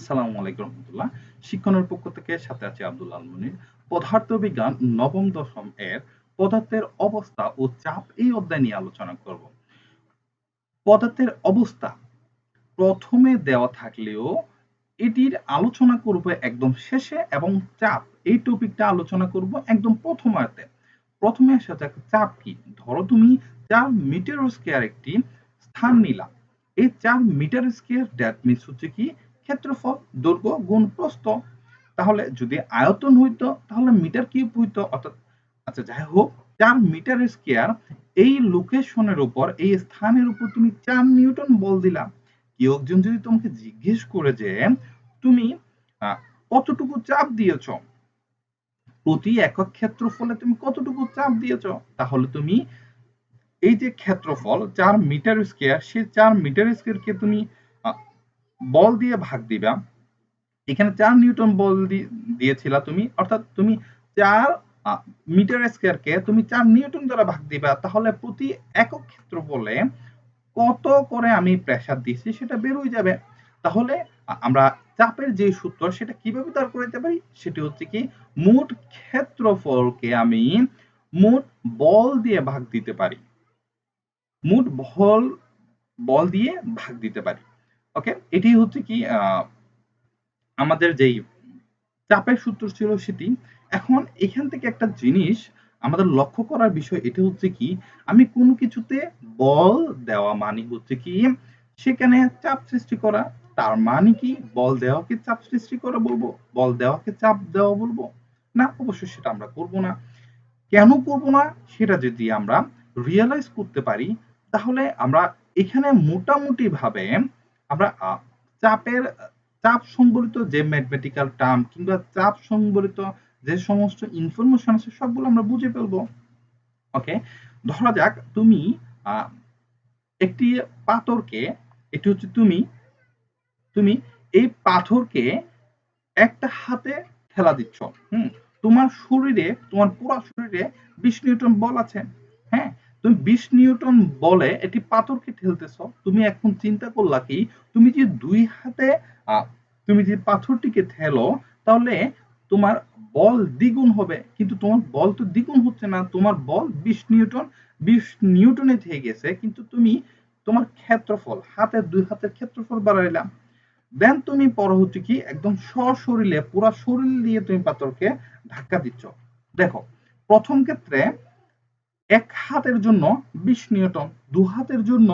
আসসালামু আলাইকুম রহমতুল্লাহ। শিক্ষণের পক্ষ থেকে সাথে আছে আব্দুল আল মুনির। পদার্থবিজ্ঞান নবম দশম এর পদার্থের অবস্থা ও চাপ এই অধ্যায় নিয়ে আলোচনা করব। পদার্থের অবস্থা প্রথমে দেওয়া থাকলেও এটির আলোচনা করব একদম শেষে, এবং চাপ এই টপিকটা আলোচনা করব একদম প্রথম আয়াতে। প্রথমে আসা যাক, চাপ কি? ধরো তুমি 4 মিটার স্কয়ার একটি স্থান নিলাম। এই 4 মিটার স্কয়ার দ্যাট মিনস হচ্ছে কি ক্ষেত্রফল, দৈর্ঘ্য গুণ প্রস্থ। তাহলে যদি আয়তন হইতো তাহলে মিটার কিউব হইতো, অর্থাৎ আচ্ছা যাই হোক, 4 মিটার স্কয়ার এই লোকেশনের উপর, এই স্থানের উপর তুমি 4 নিউটন বল দিলাম। কেউ একজন যদি তোমাকে জিজ্ঞেস করে যে তুমি কতটুকু চাপ দিয়েছ, প্রতি একক ক্ষেত্রফলে তুমি কতটুকু চাপ দিয়েছ, তাহলে তুমি এই যে ক্ষেত্রফল 4 মিটার স্কয়ার, সেই 4 মিটার স্কয়ারকে তুমি বল দিয়ে ভাগ দিবা। এখানে 4 নিউটন বল দিয়েছিলা তুমি, অর্থাৎ তুমি 4 মিটার স্কয়ারকে তুমি 4 নিউটন দ্বারা ভাগ দিবা, তাহলে প্রতি একক ক্ষেত্রফলে কত করে আমি প্রেসার দিচ্ছি সেটা বের হয়ে যাবে। তাহলে আমরা চাপের যে সূত্র সেটা কিভাবে বের করতে পারি, সেটি হচ্ছে কি মোট ক্ষেত্রফলকে আমি মোট বল দিয়ে ভাগ দিতে পারি, মোট বল দিয়ে ভাগ দিতে পারি। ওকে, এটি হচ্ছে কি আমাদের যেই চাপের সূত্র ছিল সেটি। এখন এখান থেকে একটা জিনিস আমাদের লক্ষ্য করার বিষয়, এটা হচ্ছে কি আমি কোনো কিছুতে বল দেওয়া মানে হচ্ছে কি সেখানে চাপ সৃষ্টি করা। তার মানে কি বল দেওয়াকে চাপ সৃষ্টি করা বলবো, বল দেওয়াকে চাপ দেওয়া বলবো? না, অবশ্যই সেটা আমরা করব না। কেন করব না সেটা যদি আমরা রিয়েলাইজ করতে পারি, তাহলে আমরা এখানে মোটামুটি ভাবে আমরা চাপের চাপ সংবলিত যে ম্যাথমেটিক্যাল টার্ম কিংবা চাপ সংবলিত যে সমস্ত ইনফরমেশন আছে সবগুলো আমরা বুঝে ফেলবো। ওকে, ধরা যাক তুমি একটি পাথরকে, এটি হচ্ছে তুমি তুমি এই পাথরকে একটা হাতে ঠেলা দিচ্ছ। তোমার শরীরে, তোমার পুরো শরীরে 20 নিউটন বল আছে। হ্যাঁ, তুমি 20 নিউটন বলে এটি পাথরকে ঠেলতেছ। তুমি এখন চিন্তা করলা কি, তুমি যে দুই হাতে তুমি যে পাথরটিকে ঠেলো, তাহলে তোমার বল দ্বিগুণ হবে, কিন্তু তোমার বল তো দ্বিগুণ হচ্ছে না, তোমার বল 20 নিউটন 20 নিউটনে থেকে গেছে, কিন্তু তুমি তোমার ক্ষেত্রফল, দুই হাতের ক্ষেত্রফল বাড়াইলা। দেন তুমি পরে হচ্ছে কি একদম সশরীরে, পুরো শরীর দিয়ে তুমি পাথরকে ধাক্কা দিচ্ছ। দেখো, প্রথম ক্ষেত্রে এক হাতের জন্য 20 নিউটন, দু হাতের জন্য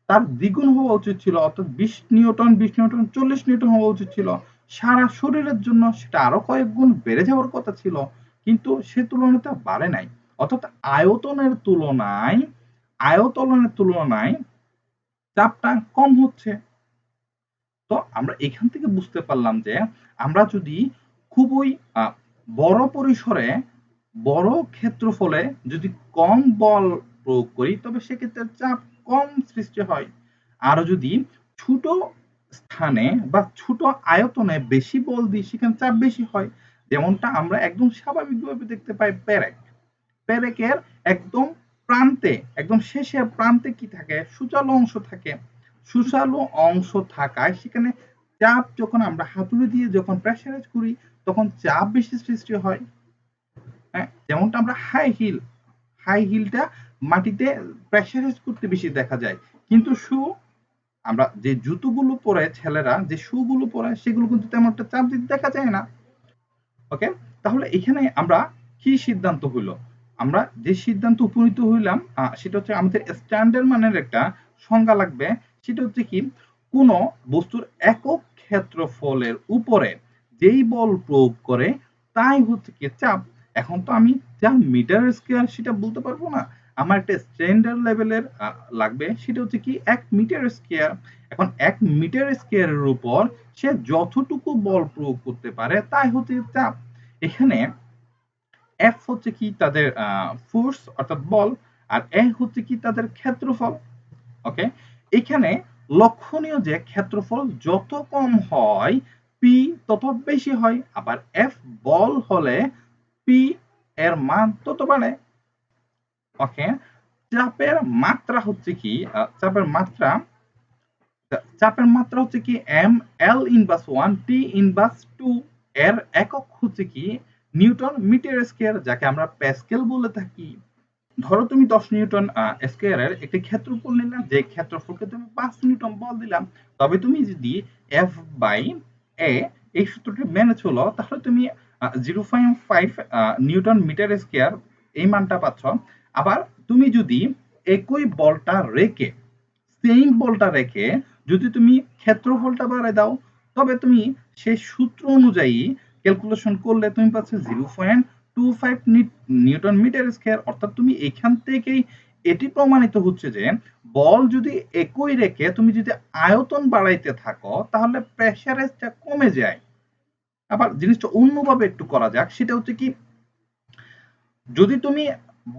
তার দ্বিগুণ হওয়া উচিত ছিল, অর্থাৎ 20 নিউটন 20 নিউটন 40 নিউটন হওয়া উচিত ছিল। সারা শরীরের জন্য সেটা আরো কয়েক গুণ বেড়ে যাওয়ার কথা ছিল, কিন্তু সে তুলনায় তা বাড়ে নাই। অর্থাৎ আয়তনের তুলনায় চাপটা কম হচ্ছে। তো আমরা এখান থেকে বুঝতে পারলাম যে আমরা যদি খুবই বড় পরিসরে, বড় ক্ষেত্রফলে যদি কম বল প্রয়োগ করি, তবে সেক্ষেত্রে চাপ কম সৃষ্টি হয়। আর যদি ছোট স্থানে বা ছোট আয়তনে বেশি বল দিই, সেখানে চাপ বেশি হয়। যেমনটা আমরা একদম স্বাভাবিকভাবে দেখতে পাই পেরেকের একদম প্রান্তে, একদম শেষের প্রান্তে কি থাকে, সূচালো অংশ থাকে। সূচালো অংশ থাকায় সেখানে চাপ, যখন আমরা হাতুড়ি দিয়ে যখন প্রেসারাইজ করি তখন চাপ বেশি সৃষ্টি হয়। হ্যাঁ, যেমনটা আমরা হাই হিলটা মাটিতে প্রেসারাইজ করতে বেশি দেখা যায়, কিন্তু আমরা যে জুতোগুলো পরে ছেলেরা যে শুগুলো পরে সেগুলো কিন্তু তেমন একটা চাপ দিতে দেখা যায় না। ওকে, তাহলে এখানে আমরা কি সিদ্ধান্ত হইল, আমরা যে সিদ্ধান্ত উপনীত হইলাম সেটা হচ্ছে আমাদের স্ট্যান্ডার্ড মানের একটা সংজ্ঞা লাগবে। সেটা হচ্ছে কি, কোন বস্তুর একক ক্ষেত্রফলের উপরে যেই বল প্রয়োগ করে তাই হচ্ছে কি চাপ। এখন তো আমি যা মিটার স্কয়ার সেটা বলতে পারবো না, আমার একটা স্ট্যান্ডার্ড লেভেলের লাগবে, সেটা হচ্ছে কি 1 মিটার স্কয়ার। এখন 1 মিটার স্কয়ারের উপর সে যতটুকু বল প্রয়োগ করতে পারে তাই হচ্ছে চাপ। এখানে এফ হচ্ছে কি তাদের ফোর্স অর্থাৎ বল, আর এ হচ্ছে কি তাদের ক্ষেত্রফল। ওকে, এখানে লক্ষণীয় যে ক্ষেত্রফল যত কম হয় পি তত বেশি হয়, আবার এফ বল হলে পি এর মান তত বাড়ে। ওকে, চাপের মাত্রা হচ্ছে কি চাপের মাত্রা চাপের মাত্রা হচ্ছে কি M L inverse 1 T inverse 2 এর একক হচ্ছে কি নিউটন মিটার স্কয়ার, যাকে আমরা প্যাসকেল বলে থাকি। ধরো তুমি 10 নিউটন স্কয়ারের একটি ক্ষেত্রফল নিলাম, যে ক্ষেত্রফলকে তুমি 5 নিউটন বল দিলাম। তবে তুমি যদি এফ বাই এ এই সূত্রটি মেনে চলো, তাহলে তুমি 0.5 নিউটন মিটার স্কয়ার এই মানটা পাচ্ছ। আবার তুমি যদি একই বলটা রেখে সেম বলটা রেখে যদি তুমি ক্ষেত্রফলটা বাড়ায় দাও, তবে তুমি সেই সূত্র অনুযায়ী ক্যালকুলেশন করলে তুমি পাচ্ছ 0.25 নিউটন মিটার স্কয়ার। অর্থাৎ তুমি এখান থেকেই এটি প্রমাণিত হচ্ছে যে বল যদি একই রেখে তুমি যদি আয়তন বাড়াইতে থাকো, তাহলে প্রেসারেজটা কমে যায়। আবার জিনিসটা অন্যভাবে একটু করা যাক, সেটা হচ্ছে কি, যদি তুমি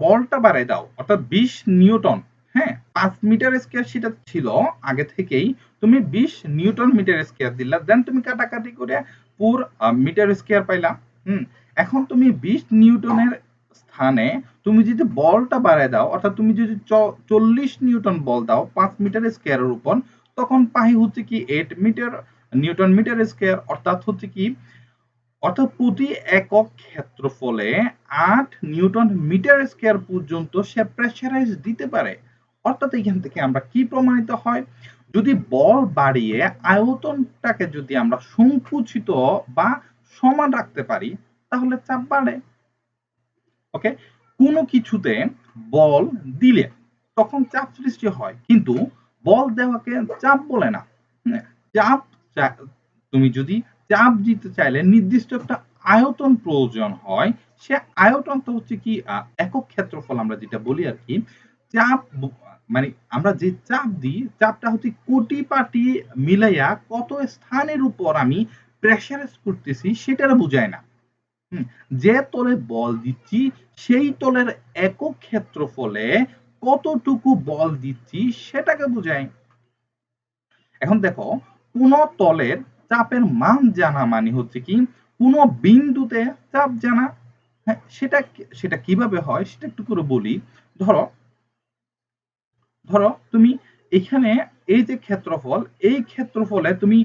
বলটা বাড়াই দাও অর্থাৎ 20 নিউটন, হ্যাঁ 5 মিটার স্কয়ার সেটা ছিল আগে থেকেই, তুমি 20 নিউটন মিটার স্কয়ার দিলা, দেন তুমি কাটাকাটি করে পুর মিটার স্কয়ার পাইলা। এখন তুমি 20 নিউটনের স্থানে তুমি যদি বলটা বাড়ায় দাও, অর্থাৎ তুমি যদি 40 নিউটন বল দাও 5 মিটার স্কয়ারের উপর, তখন পাই হচ্ছে কি 8 মিটার নিউটন মিটার স্কয়ার। অর্থাৎ প্রতি একক ক্ষেত্রফলে 8 নিউটন মিটার স্কয়ার পর্যন্ত সে প্রেসারাইজ দিতে পারে। অর্থাৎ এখান থেকে আমরা কি প্রমাণিত হয়, যদি বল বাড়িয়ে আয়তনটাকে যদি আমরা সংকুচিত বা সমান রাখতে পারি, তাহলে চাপ বাড়ে। ওকে, কোনো কিছুতে বল দিলে তখন চাপ সৃষ্টি হয়, কিন্তু বল দেওয়াকে চাপ বলে না। চাপ তুমি যদি চাপ দিতে চাইলে নির্দিষ্ট একটা আয়তন প্রয়োজন হয়। সে আয়তনটা হচ্ছে কি একক ক্ষেত্রফল আমরা যেটা বলি আর কি। চাপ মানে আমরা যে চাপ দিই, চাপটা হচ্ছে কোটি পাটি মিলাইয়া কত স্থানের উপর আমি প্রেসারাইজ করতেছি সেটার বোঝায় না। যে তলে বল দিচ্ছি সেই তলের একক ক্ষেত্রফলে কতটুকু বল দিচ্ছি সেটাকে বোঝায়। এখন দেখো, কোন তলের চাপের মান জানা মানে হচ্ছে কি কোন বিন্দুতে চাপ জানা। হ্যাঁ, সেটা কিভাবে হয় সেটা একটু করে বলি। ধরো ধরো তুমি এখানে এই যে ক্ষেত্রফল, এই ক্ষেত্রফলে তুমি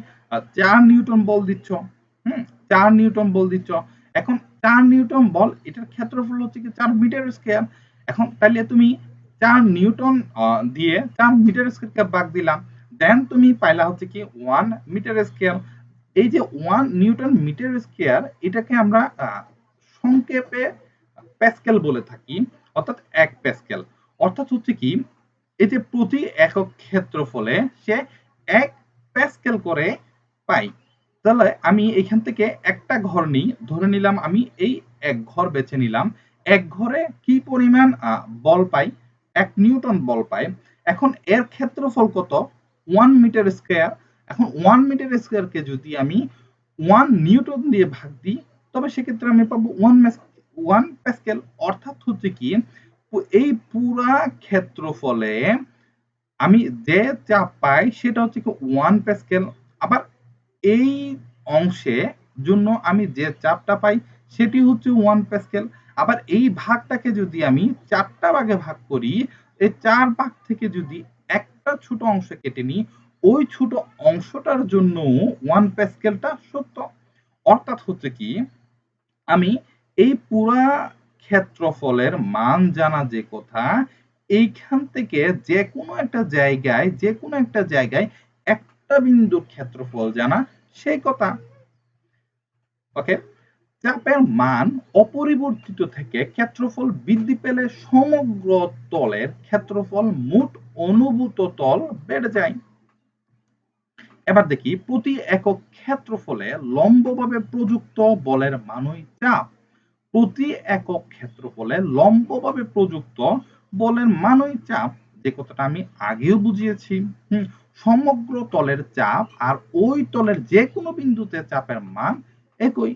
4 নিউটন বল দিচ্ছ। 4 নিউটন বল দিচ্ছ। এখন 4 নিউটন বল, এটার ক্ষেত্রফল হচ্ছে কি 4 মিটার স্কয়ার। এখন তাহলে তুমি 4 নিউটন দিয়ে 4 মিটার স্কয়ারকে ভাগ দিলাম, দেন তুমি পাইলা হচ্ছে কি 1 মিটার স্কয়ার। এই যে 1 নিউটন মিটার স্কয়ার, এটাকে আমরা সংক্ষেপে প্যাসকেল বলে থাকি, অর্থাৎ 1 প্যাসকেল। অর্থাৎ হচ্ছে কি, এই যে প্রতি একক ক্ষেত্রফলে সে 1 প্যাসকেল করে পাই। তাহলে আমি এখান থেকে একটা ঘর নিই, ধরে নিলাম আমি এই এক ঘর বেছে নিলাম। এক ঘরে কি পরিমাণ বল পাই? 1 নিউটন বল পাই। এখন এর ক্ষেত্রফল কত? 1 মিটার স্কয়ার। এখন 1 মিটার স্কয়ারকে যদি আমি 1 নিউটন দিয়ে ভাগ দিই, তবে সেক্ষেত্রে আমি পাবো 1 প্যাসকেল। অর্থাৎ হচ্ছে কি, এই পুরা ক্ষেত্রফলে আমি যে চাপ পাই সেটা হচ্ছে কি 1 প্যাসকেল। আবার এই অংশে জন্য আমি যে চাপটা পাই সেটি হচ্ছে 1 প্যাসকেল। আবার এই ভাগটাকে যদি আমি 4টা ভাগে ভাগ করি, এই 4 ভাগ থেকে যদি একটা ছোট অংশ কেটে নিই, ওই ছোট অংশটার জন্য 1 প্যাসকেলটা সত্য। অর্থাৎ হচ্ছে কি, আমি এই পুরা ক্ষেত্রফলের মান জানা যে কথা, এইখান থেকে যে কোনো একটা জায়গায় একটা বিন্দুর ক্ষেত্রফল জানা সেই কথা। ওকে, চাপের মান অপরিবর্তিত থেকে ক্ষেত্রফল বৃদ্ধি পেলে সমগ্র তলের ক্ষেত্রফল মোট অনুভূত তল বেড়ে যায়। এবার দেখি, প্রতি একক ক্ষেত্রফলে লম্বভাবে প্রযুক্ত বলের মানই চাপ। প্রতি একক ক্ষেত্রফলে লম্বভাবে প্রযুক্ত বলের মানই চাপ, যে কথাটা আমি আগেও বুঝিয়েছি। সমগ্র তলের চাপ আর ওই তলের যে কোনো বিন্দুতে চাপের মান একই।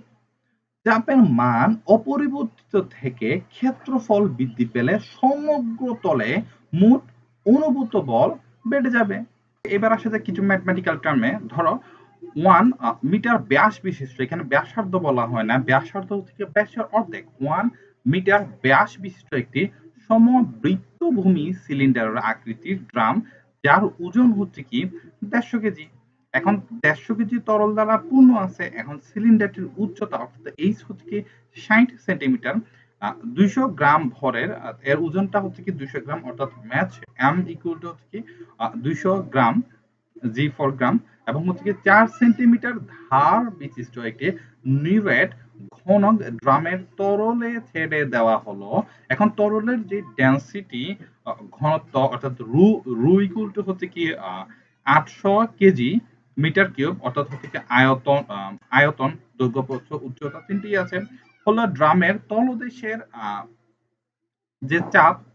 চাপের মান অপরিবর্তিত থেকে ক্ষেত্রফল বৃদ্ধি পেলে সমগ্র তলে মোট অনুভূত বল বেড়ে যাবে। এবার আসা যাক কিছু ম্যাথমেটিক্যাল টার্মে। ধরো 1 মিটার ব্যাস বিশিষ্ট, এখানে ব্যাসার্ধ বলা হয় না, ব্যাসার্ধ থেকে ব্যাসের অর্ধেক, 1 মিটার ব্যাস বিশিষ্ট একটি সমবৃত্তভূমি সিলিন্ডারের আকৃতির ড্রাম, যার ওজন হচ্ছে কি 150 কেজি। এখন 150 কেজি তরল দ্বারা পূর্ণ আছে। এখন সিলিন্ডারটির উচ্চতা অর্থাৎ এইচ হচ্ছে কি 60 সেন্টিমিটার। 200 গ্রাম ভরের এর ওজনটা হচ্ছে কি 200 গ্রাম, অর্থাৎ ম্যাচ এম ইকুয়াল টু হচ্ছে কি 200 গ্রাম জি ফর গ্রাম, এবং হচ্ছে কি 4 সেন্টিমিটার ধার বিশিষ্ট একটি নিউরেট ঘন ড্রামের তরলে ছেড়ে দেওয়া হলো। এখন তরলের যে ডেন্সিটি ঘনত্ব অর্থাৎ রু রু ইকুয়াল টু হচ্ছে কি 800 কেজি মিটার কিউব, অর্থাৎ হচ্ছে কি আয়তন দৈর্ঘ্য প্রস্থ উচ্চতা তিনটি আছে। হলো ড্রামের তলদেশের যে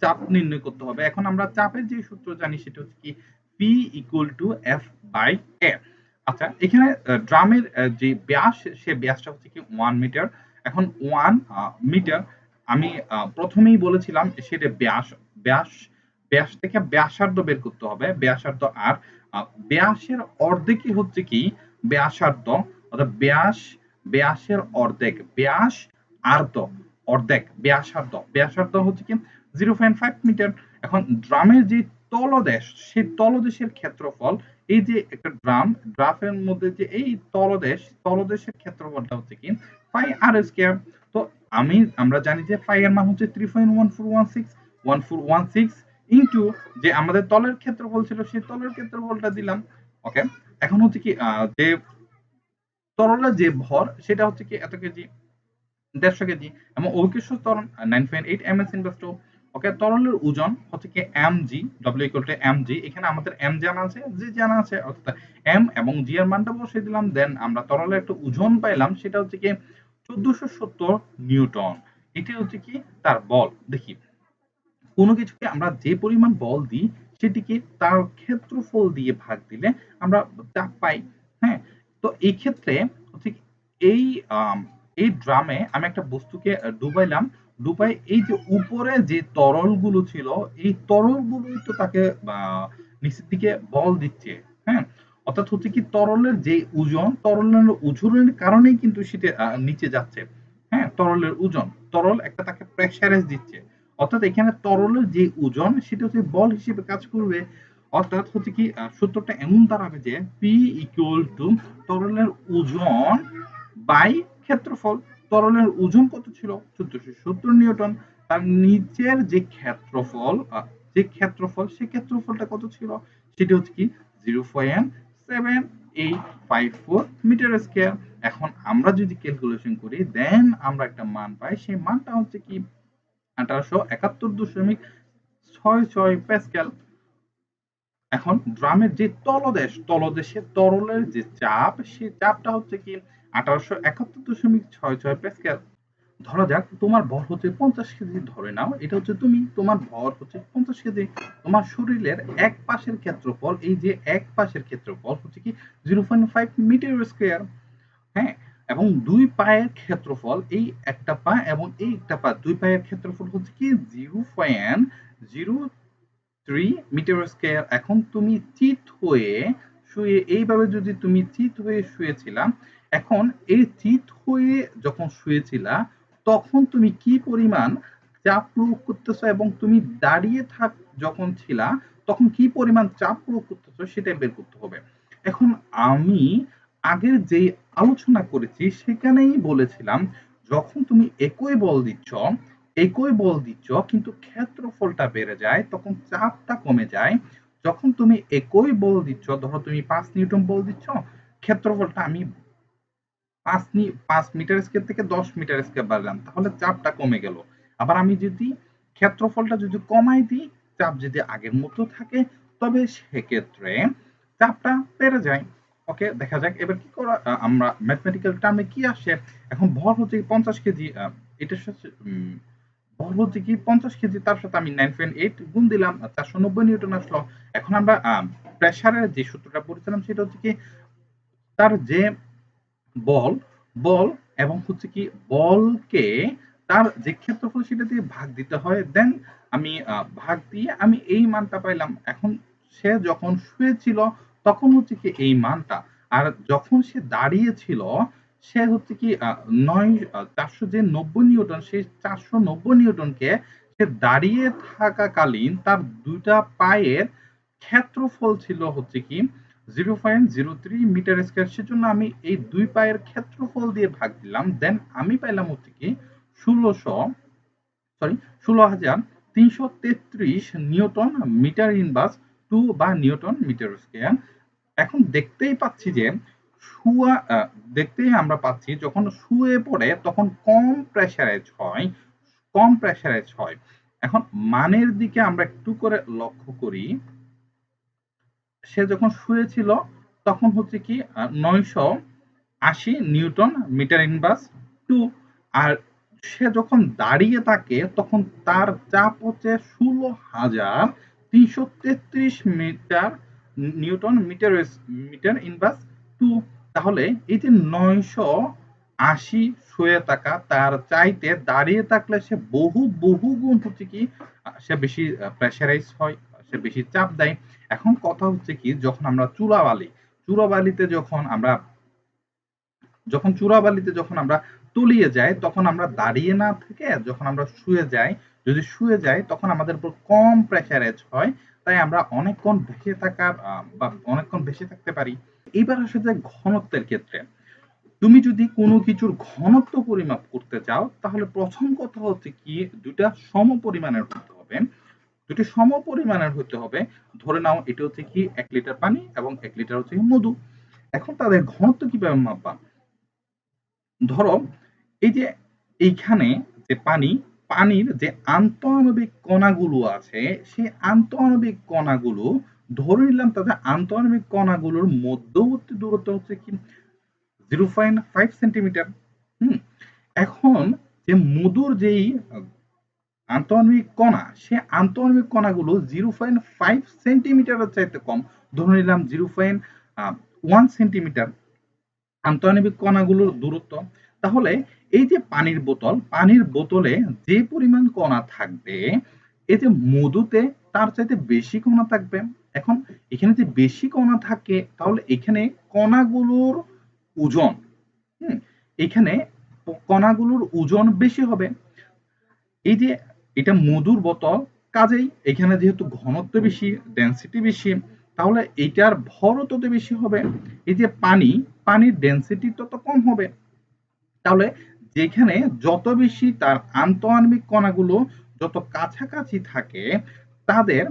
চাপ নির্ণয় করতে হবে। এখন আমরা চাপের যে সূত্র জানি সেটা হচ্ছে কি P equal to F by A. আচ্ছা, এখানে ড্রামের যে ব্যাস, সে ব্যাসটা হচ্ছে কি 1 মিটার। এখন 1 মিটার আমি প্রথমেই বলেছিলাম সেটা ব্যাস ব্যাস ব্যাস থেকে ব্যাসার্ধ বের করতে হবে, ব্যাসার্ধ। আর ব্যাসের অর্ধেকই হচ্ছে কি ব্যাসার্ধ, অর্থাৎ ব্যাসের অর্ধেক ব্যাস আর্ধ অর্ধেক ব্যাসার্ধ হচ্ছে কি 0.5 মিটার। এখন ড্রামের যে তলদেশ, সেই তলদেশের ক্ষেত্রফল, এই যে একটা ড্রাফের মধ্যে যে এই তলদেশের ক্ষেত্রফলটা হচ্ছে কি পাই আর স্কয়ার। তো আমরা জানি যে পাই এর মান হচ্ছে 3.1416 ইনটু যে আমাদের তলের ক্ষেত্রফল ছিল, সেই তলের ক্ষেত্রফলটা দিলাম। ওকে, এখন হচ্ছে কি যে তরলের যে ভর সেটা হচ্ছে কি এত কেজি, 150 কেজি, এবং অভিকর্ষ ত্বরণ 9.8 ms ইনভার্স টু। ওকে, তরলের ওজন হচ্ছে কি mg, w equal to mg। এখানে আমাদের m জানা আছে, g জানা আছে, অর্থাৎ m এবং g এর মানটা বসিয়ে দিলাম। দেন আমরা তরলের একটা ওজন পাইলাম, সেটা হচ্ছে কি 1470 নিউটন। এটা হচ্ছে কি তার বল। দেখি, কোনো কিছুকে আমরা যে পরিমাণ বল দিই সেটিকে তার ক্ষেত্রফল দিয়ে ভাগ দিলে আমরা চাপ পাই। হ্যাঁ, তো এই ক্ষেত্রে হচ্ছে এই এই ড্রামে আমি একটা বস্তুকে ডুবাইলাম, ডুবাই এই যে উপরে যে তরলগুলো ছিল, এই তরলগুলোই তো তাকে নিচের দিকে বল দিচ্ছে। হ্যাঁ, অর্থাৎ হচ্ছে কি তরলের যে ওজন, তরলের ওজনের কারণেই কিন্তু সেটা নিচে যাচ্ছে। হ্যাঁ, তরলের ওজন, তরল একটা তাকে প্রেসারাইজ দিচ্ছে। অর্থাৎ এখানে তরলের যে ওজন সেটা হচ্ছে বল হিসেবে কাজ করবে। অর্থাৎ হচ্ছে কি সূত্রটা এমন দাঁড়াবে যে পি ইকুয়াল টু তরলের ওজন বাই ক্ষেত্রফল। তরলের ওজন কত ছিল 1470 নিউটন, তার নিচের যে ক্ষেত্রফল সেই ক্ষেত্রফলটা কত ছিল সেটা হচ্ছে কি 0.7854 মিটার স্কয়ার। এখন আমরা যদি ক্যালকুলেশন করি দেন আমরা একটা মান পাই, সেই মানটা হচ্ছে কি 1871.66 প্যাসকেল। এখন ড্রামের যে তলদেশের তরলের যে চাপ, সেই চাপটা হচ্ছে কি 1871.66 প্যাসকেল। ধরা যাক তোমার ভর হচ্ছে 50 কেজি, ধরে নাও এটা হচ্ছে তুমি, তোমার ভর হচ্ছে 50 কেজি। তোমার শরীরের এক পাশের ক্ষেত্রফল, এই যে এক পাশের ক্ষেত্রফল হচ্ছে কি 0.5 মিটার স্কয়ার। হ্যাঁ, এবং দুই পায়ের ক্ষেত্রফল, এই একটা পা এবং এই একটা পা, দুই পায়ের ক্ষেত্রফল হচ্ছে কি 0.03 মিটার স্কয়ার। এখন তুমি চিত হয়ে শুয়ে, এইভাবে যদি তুমি চিত হয়ে শুয়েছিলাম, এখন এই চিত হয়ে যখন শুয়েছিলা তখন তুমি কি পরিমাণ চাপ প্রয়োগ করতেছো, এবং তুমি দাঁড়িয়ে যখন ছিলা তখন কি পরিমাণ চাপ প্রয়োগ করতেছো সেটা বের করতে হবে। এখন আমি আগের যে আলোচনা করেছি সেখানেই বলেছিলাম, যখন তুমি একই বল দিচ্ছ কিন্তু ক্ষেত্রফলটা বেড়ে যায় তখন চাপটা কমে যায়। যখন তুমি একই বল দিচ্ছ, ধরো তুমি 5 নিউটন বল দিচ্ছ, ক্ষেত্রফলটা আমি 5 মিটার স্কয়ার থেকে 10 মিটার স্কয়ার বাড়লাম, তাহলে চাপটা কমে গেল। আবার আমি যদি ক্ষেত্রফলটা যদি কমাই দিই, চাপ যদি আগের মতো থাকে, তবে সেক্ষেত্রে চাপটা বেড়ে যায়। ওকে, দেখা যাক এবার কি করা, আমরা ম্যাথমেটিক্যাল টার্মে কি আসে। এখন ভর হচ্ছে 50 কেজি, এটার সাথে ভর হচ্ছে কি 50 কেজি, তার সাথে আমি 9.8 গুণ দিলাম, 490 নিউটন আসলো। এখন আমরা প্রেসারের যে সূত্রটা পড়েছিলাম সেটা হচ্ছে কি তার যে বল বল এবং হচ্ছে কি বলকে তার যে ক্ষেত্রফল সেটা দিয়ে ভাগ দিতে হয়। দেন আমি ভাগ দিয়ে আমি এই মানটা পাইলাম। এখন সে যখন শুয়েছিল তখন হচ্ছে কি এই মানটা, আর যখন সে দাঁড়িয়ে ছিল সে হচ্ছে কি 490 নিউটন, সেই 490 নিউটনকে সে দাঁড়িয়ে থাকাকালীন তার দুইটা পায়ের ক্ষেত্রফল ছিল হচ্ছে কি 0.03 মিটার স্কয়ার, সেজন্য আমি এই দুই পায়ের ক্ষেত্রফল দিয়ে ভাগ দিলাম, দেন আমি পাইলাম হচ্ছে কি 16,333 নিউটন মিটার ইনভার্স 2 বা নিউটন মিটার স্কয়ার। এখন দেখতেই আমরা পাচ্ছি যখন শুয়ে পড়ে তখন কম প্রেসারাইজ হয়। এখন মানের দিকে আমরা একটু করে লক্ষ্য করি, সে যখন শুয়েছিল তখন হচ্ছে কি 980 নিউটন মিটার ইনভার্স 2, আর সে যখন দাঁড়িয়ে থাকে তখন তার চাপ হচ্ছে 16,333 মিটার নিউটন মিটার ইনভার্স 2। তাহলে এই যে 980 শুয়ে থাকা তার চাইতে দাঁড়িয়ে থাকলে সে বহু বহু গুণ হচ্ছে কি সে বেশি প্রেসারাইজ হয়, সে বেশি চাপ দেয়। এখন কথা হচ্ছে কি যখন আমরা চূড়াবালিতে যখন আমরা তলিয়ে যাই তখন আমরা দাঁড়িয়ে না থেকে যখন আমরা শুয়ে যাই তখন আমাদের উপর কম প্রেসারাইজ হয়, তাই আমরা অনেকক্ষণ বেঁচে থাকতে পারি। এবার আসে যে ঘনত্বের ক্ষেত্রে, তুমি যদি কোনো কিছুর ঘনত্ব পরিমাপ করতে চাও তাহলে প্রথম কথা হচ্ছে কি দুটি সমপরিমাণের হতে হবে। ধরে নাও এটা হচ্ছে কি 1 লিটার পানি এবং 1 লিটার হচ্ছে মধু। এখন তাদের ঘনত্ব কিভাবে মাপবা? ধরো এই যে এইখানে যে পানির যে আন্তঃআণবিক কণাগুলো আছে, সেই আন্তঃআণবিক কণাগুলো ধরে নিলাম তাদের আন্তঃআণবিক কণাগুলোর মধ্যবর্তী দূরত্ব হচ্ছে কি 0.5 সেন্টিমিটার। হুম এখন যে মধুর যেই আন্তঃআণবিক কণা, সে আন্তঃআণবিক কণাগুলো 0.5 সেন্টিমিটারের চাইতে কম, ধরে নিলাম 0.1 সেন্টিমিটার আন্তঃআণবিক কণাগুলোর দূরত্ব। তাহলে এই যে পানির বোতলে যে পরিমাণ কণা থাকবে, এই যে মধুতে তার চাইতে বেশি কণা থাকবে। এখন এখানে যে বেশি কণা থাকে তাহলে এখানে কণাগুলোর ওজন হুম এখানে কণাগুলোর ওজন বেশি হবে। এই যে এটা মধুর বোতল, কাজেই এখানে যেহেতু ঘনত্ব বেশি, ডেন্সিটি বেশি, তাহলে এটার ভরও তত বেশি হবে। এই যে পানির ডেন্সিটি তত কম হবে। তাহলে যেখানে যত বেশি তার আন্তঃআণবিক কণাগুলো যত কাছাকাছি থাকে তাদের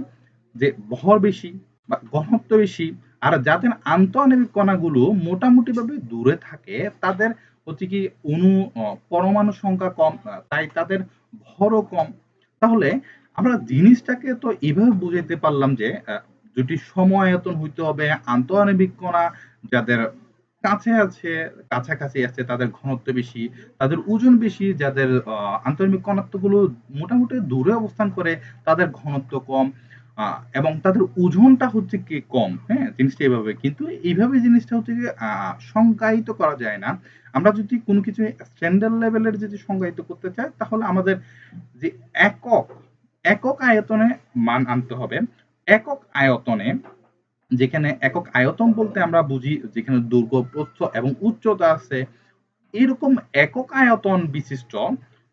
যে ভর বেশি বা ঘনত্ব বেশি, আর যাদের আন্তঃআণবিক কণাগুলো মোটামুটি ভাবে দূরে থাকে তাদের হচ্ছে কি পরমাণু সংখ্যা কম, তাই তাদের ভরও কম। তাহলে আমরা জিনিসটাকে তো এভাবে বুঝাইতে পারলাম যে দুটি সম-আয়তন হইতে হবে, আন্তঃআণবিক কণা যাদের কাছাকাছি আছে তাদের ঘনত্ব বেশি, তাদের ওজন বেশি, যাদের আন্তঃআণবিক কণাত্বগুলো মোটামুটি দূরে অবস্থান করে তাদের ঘনত্ব কম, এবং তাদের ওজনটা হচ্ছে কি কম। হ্যাঁ, জিনিসটা এইভাবে, কিন্তু এইভাবে জিনিসটা হচ্ছে কি সংজ্ঞায়িত করা যায় না। আমরা যদি কোনো কিছু স্ট্যান্ডার্ড লেভেলের যদি সংজ্ঞায়িত করতে চাই তাহলে আমাদের যে একক একক আয়তনে মান আনতে হবে। একক আয়তনে, যেখানে একক আয়তন বলতে আমরা বুঝি যেখানে দৈর্ঘ্য, প্রস্থ এবং উচ্চতা আছে, এরকম একক আয়তন বিশিষ্ট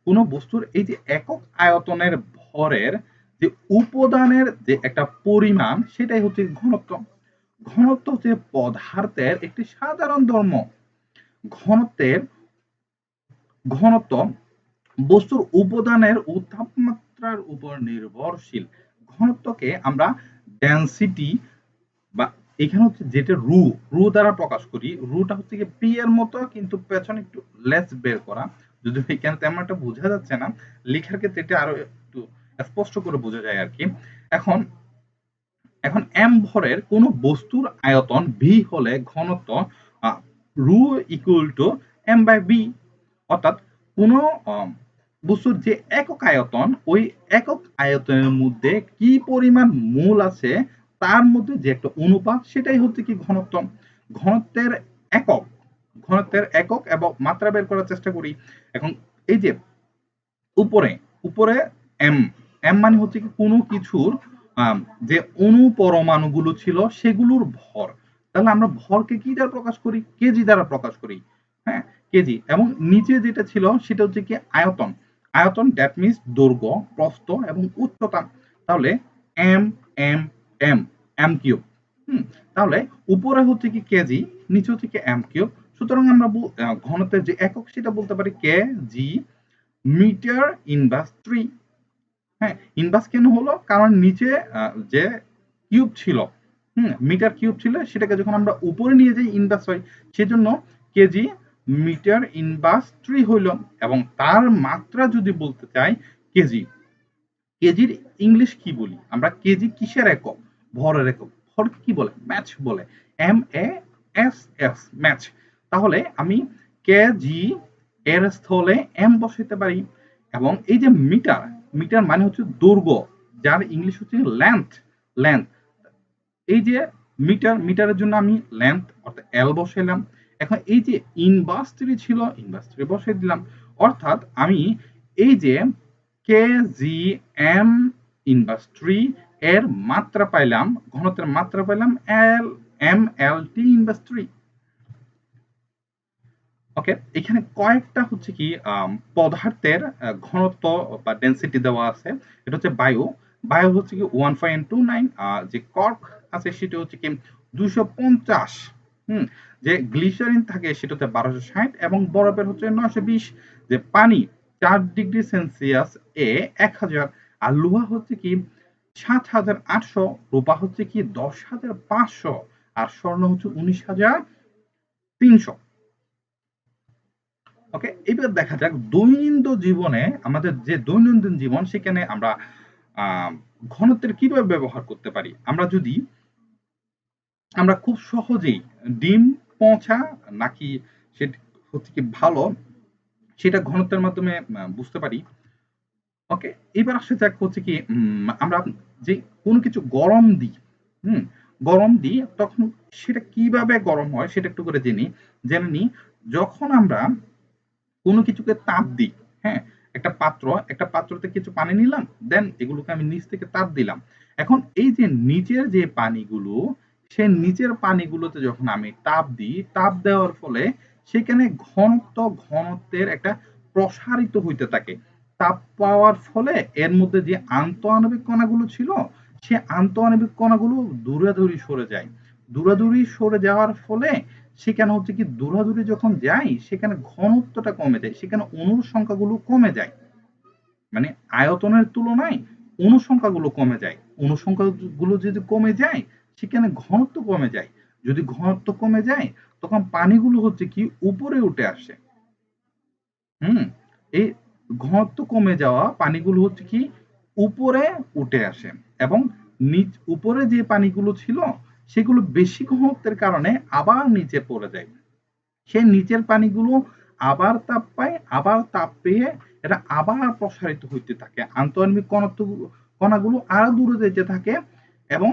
কোন বস্তুর এই যে একক আয়তনের ভরের যে উপাদানের যে একটা পরিমাণ, সেটাই হচ্ছে ঘনত্ব। ঘনত্ব হচ্ছে পদার্থের একটি সাধারণ ধর্ম। ঘনত্বের ঘনত্ব বস্তুর উপাদানের ও তাপমাত্রার উপর নির্ভরশীল। ঘনত্বকে আমরা ডেনসিটি বা এখানে হচ্ছে যেটা রু দ্বারা প্রকাশ করি। রুটা হচ্ছে কি পি এর মতো, কিন্তু পেছনে একটু লেস বের করা, যদি এখানে তেমন একটা বোঝা যাচ্ছে না, লেখার ক্ষেত্রে এটা আরো একটু স্পষ্ট করে বোঝা যায় আর কি। এখন এখন এম ভরের কোন বস্তুর আয়তন ভি হলে ঘনত্ব rho equal to M by V, অর্থাৎ কোন বস্তুর যে একক আয়তন, ওই একক আয়তনের মধ্যে কি পরিমাণ মোল আছে তার মধ্যে যে একটা অনুপাত, সেটাই হচ্ছে কি ঘনত্ব। ঘনত্বের একক এবং মাত্রা বের করার চেষ্টা করি। এখন এই যে উপরে উপরে এম এম মানে হচ্ছে কি কোনো কিছুর যে অণু পরমাণুগুলো ছিল সেগুলোর ভর। তাহলে আমরা ভরকে কি দ্বারা প্রকাশ করি? কেজি দ্বারা প্রকাশ করি। হ্যাঁ, কেজি। এবং নিচে যেটা ছিল সেটা হচ্ছে কি আয়তন। দ্যাট মিনস দৈর্ঘ্য, প্রস্থ এবং উচ্চতা। তাহলে M M M M cube. তাহলে উপরে হচ্ছে কি কেজি, নিচে হচ্ছে কি এম কিউব। সুতরাং আমরা ঘনত্বের যে একক সেটা বলতে পারি কেজি মিটার ইনভার্স 3। হ্যাঁ, ইনভার্স কেন হলো? কারণ নিচে যে কিউব ছিল, মিটার কিউব ছিল, সেটাকে যখন আমরা উপরে নিয়ে যাই ইনভার্স হয়, সেজন্য কেজি মিটার ইনভার্স 3 হইল। এবং তার মাত্রা যদি বলতে চাই কেজি, কেজির ইংলিশ কি বলি আমরা? কেজি কিসের একক? ভরের একক। ভর কি বলে? ম্যাচ বলে, MASS, ম্যাচ। তাহলে আমি কেজি এর স্থলে এম বসাইতে পারি। এবং এই যে মিটার, মিটার মানে হচ্ছে দৈর্ঘ্য, যার ইংলিশ হচ্ছে লেন্থ। লেন্থ, এই যে মিটার, মিটারের জন্য আমি লেন্থ অর্থাৎ এল বসাইলাম। এখন এই যে ইনভার্স 3 ছিল, ইনভার্স 3 বসাই দিলাম। অর্থাৎ আমি এই যে কেজি এম ইনভার্স 3 এর মাত্রা পাইলাম, ঘনত্বের মাত্রা পাইলাম MLT ইনভার্স 3। ওকে, এখানে কয়েকটা হচ্ছে কি পদার্থের ঘনত্ব বা ডেন্সিটি দেওয়া আছে। এটা হচ্ছে বায়ু। বায়ু হচ্ছে কি 1.29, যে কর্ক আছে সেটা হচ্ছে কি 250। যে গ্লিসারিন থাকে সেটাতে 1260 এবং বরফের হচ্ছে 920। যে পানি 4 ডিগ্রি সেলসিয়াস এ 1000। আর লোহা হচ্ছে কি 7800, রূপা হচ্ছে কি 10500, আর স্বর্ণ হচ্ছে 19300। ওকে, এবার দেখা যাক দৈনন্দিন জীবনে, আমাদের যে দৈনন্দিন জীবন সেখানে আমরা ঘনত্বের কিভাবে ব্যবহার করতে পারি। আমরা খুব সহজেই ডিম পৌঁছা নাকি সেটা হচ্ছে কি ভালো, সেটা ঘনত্বের মাধ্যমে বুঝতে পারি। ওকে, এবার আসে যাক হচ্ছে কি আমরা যে কোনো কিছু গরম দিই, হুম গরম দিই, তখন সেটা কিভাবে গরম হয় সেটা একটু করে জেনে নিই। যখন আমরা কোনো কিছুকে তাপ দিই, হ্যাঁ, একটা পাত্রতে কিছু পানি নিলাম, দেন এগুলোকে আমি নিচ থেকে তাপ দিলাম। এখন এই যে নিচের যে পানিগুলো, সে নিচের পানিগুলোতে যখন আমি তাপ দিই, তাপ দেওয়ার ফলে সেখানে ঘনত্বের একটা প্রসারিত হইতে থাকে। তাপ পাওয়ার ফলে এর মধ্যে যে আন্তঃআণবিক কণাগুলো ছিল, সে আন্তঃআণবিক কণাগুলো দূরে সরে যায়। দূরে সরে যাওয়ার ফলে সেখানে হচ্ছে কি দূরাদূরি যখন যাই, সেখানে ঘনত্বটা কমে যায়, সেখানে অণুর সংখ্যাগুলো কমে যায়। মানে আয়তনের তুলনায় অণু সংখ্যাগুলো কমে যায়। অণু সংখ্যাগুলো যদি কমে যায়, সেখানে ঘনত্ব কমে যায়। যদি ঘনত্ব কমে যায়, তখন পানিগুলো হচ্ছে কি উপরে উঠে আসে। হুম এই ঘনত্ব কমে যাওয়া পানিগুলো হচ্ছে কি উপরে উঠে আসে। এবং উপরে যে পানিগুলো ছিল সেগুলো বেশি ঘনত্বের কারণে আবার নিচে পড়ে যায়। সেই নিচের পানিগুলো আবার তাপ পায়, আবার তাপ পেয়ে এটা আবার প্রসারিত হইতে থাকে, আন্তঃআণবিক কণাগুলো আরো দূরে যেতে থাকে। এবং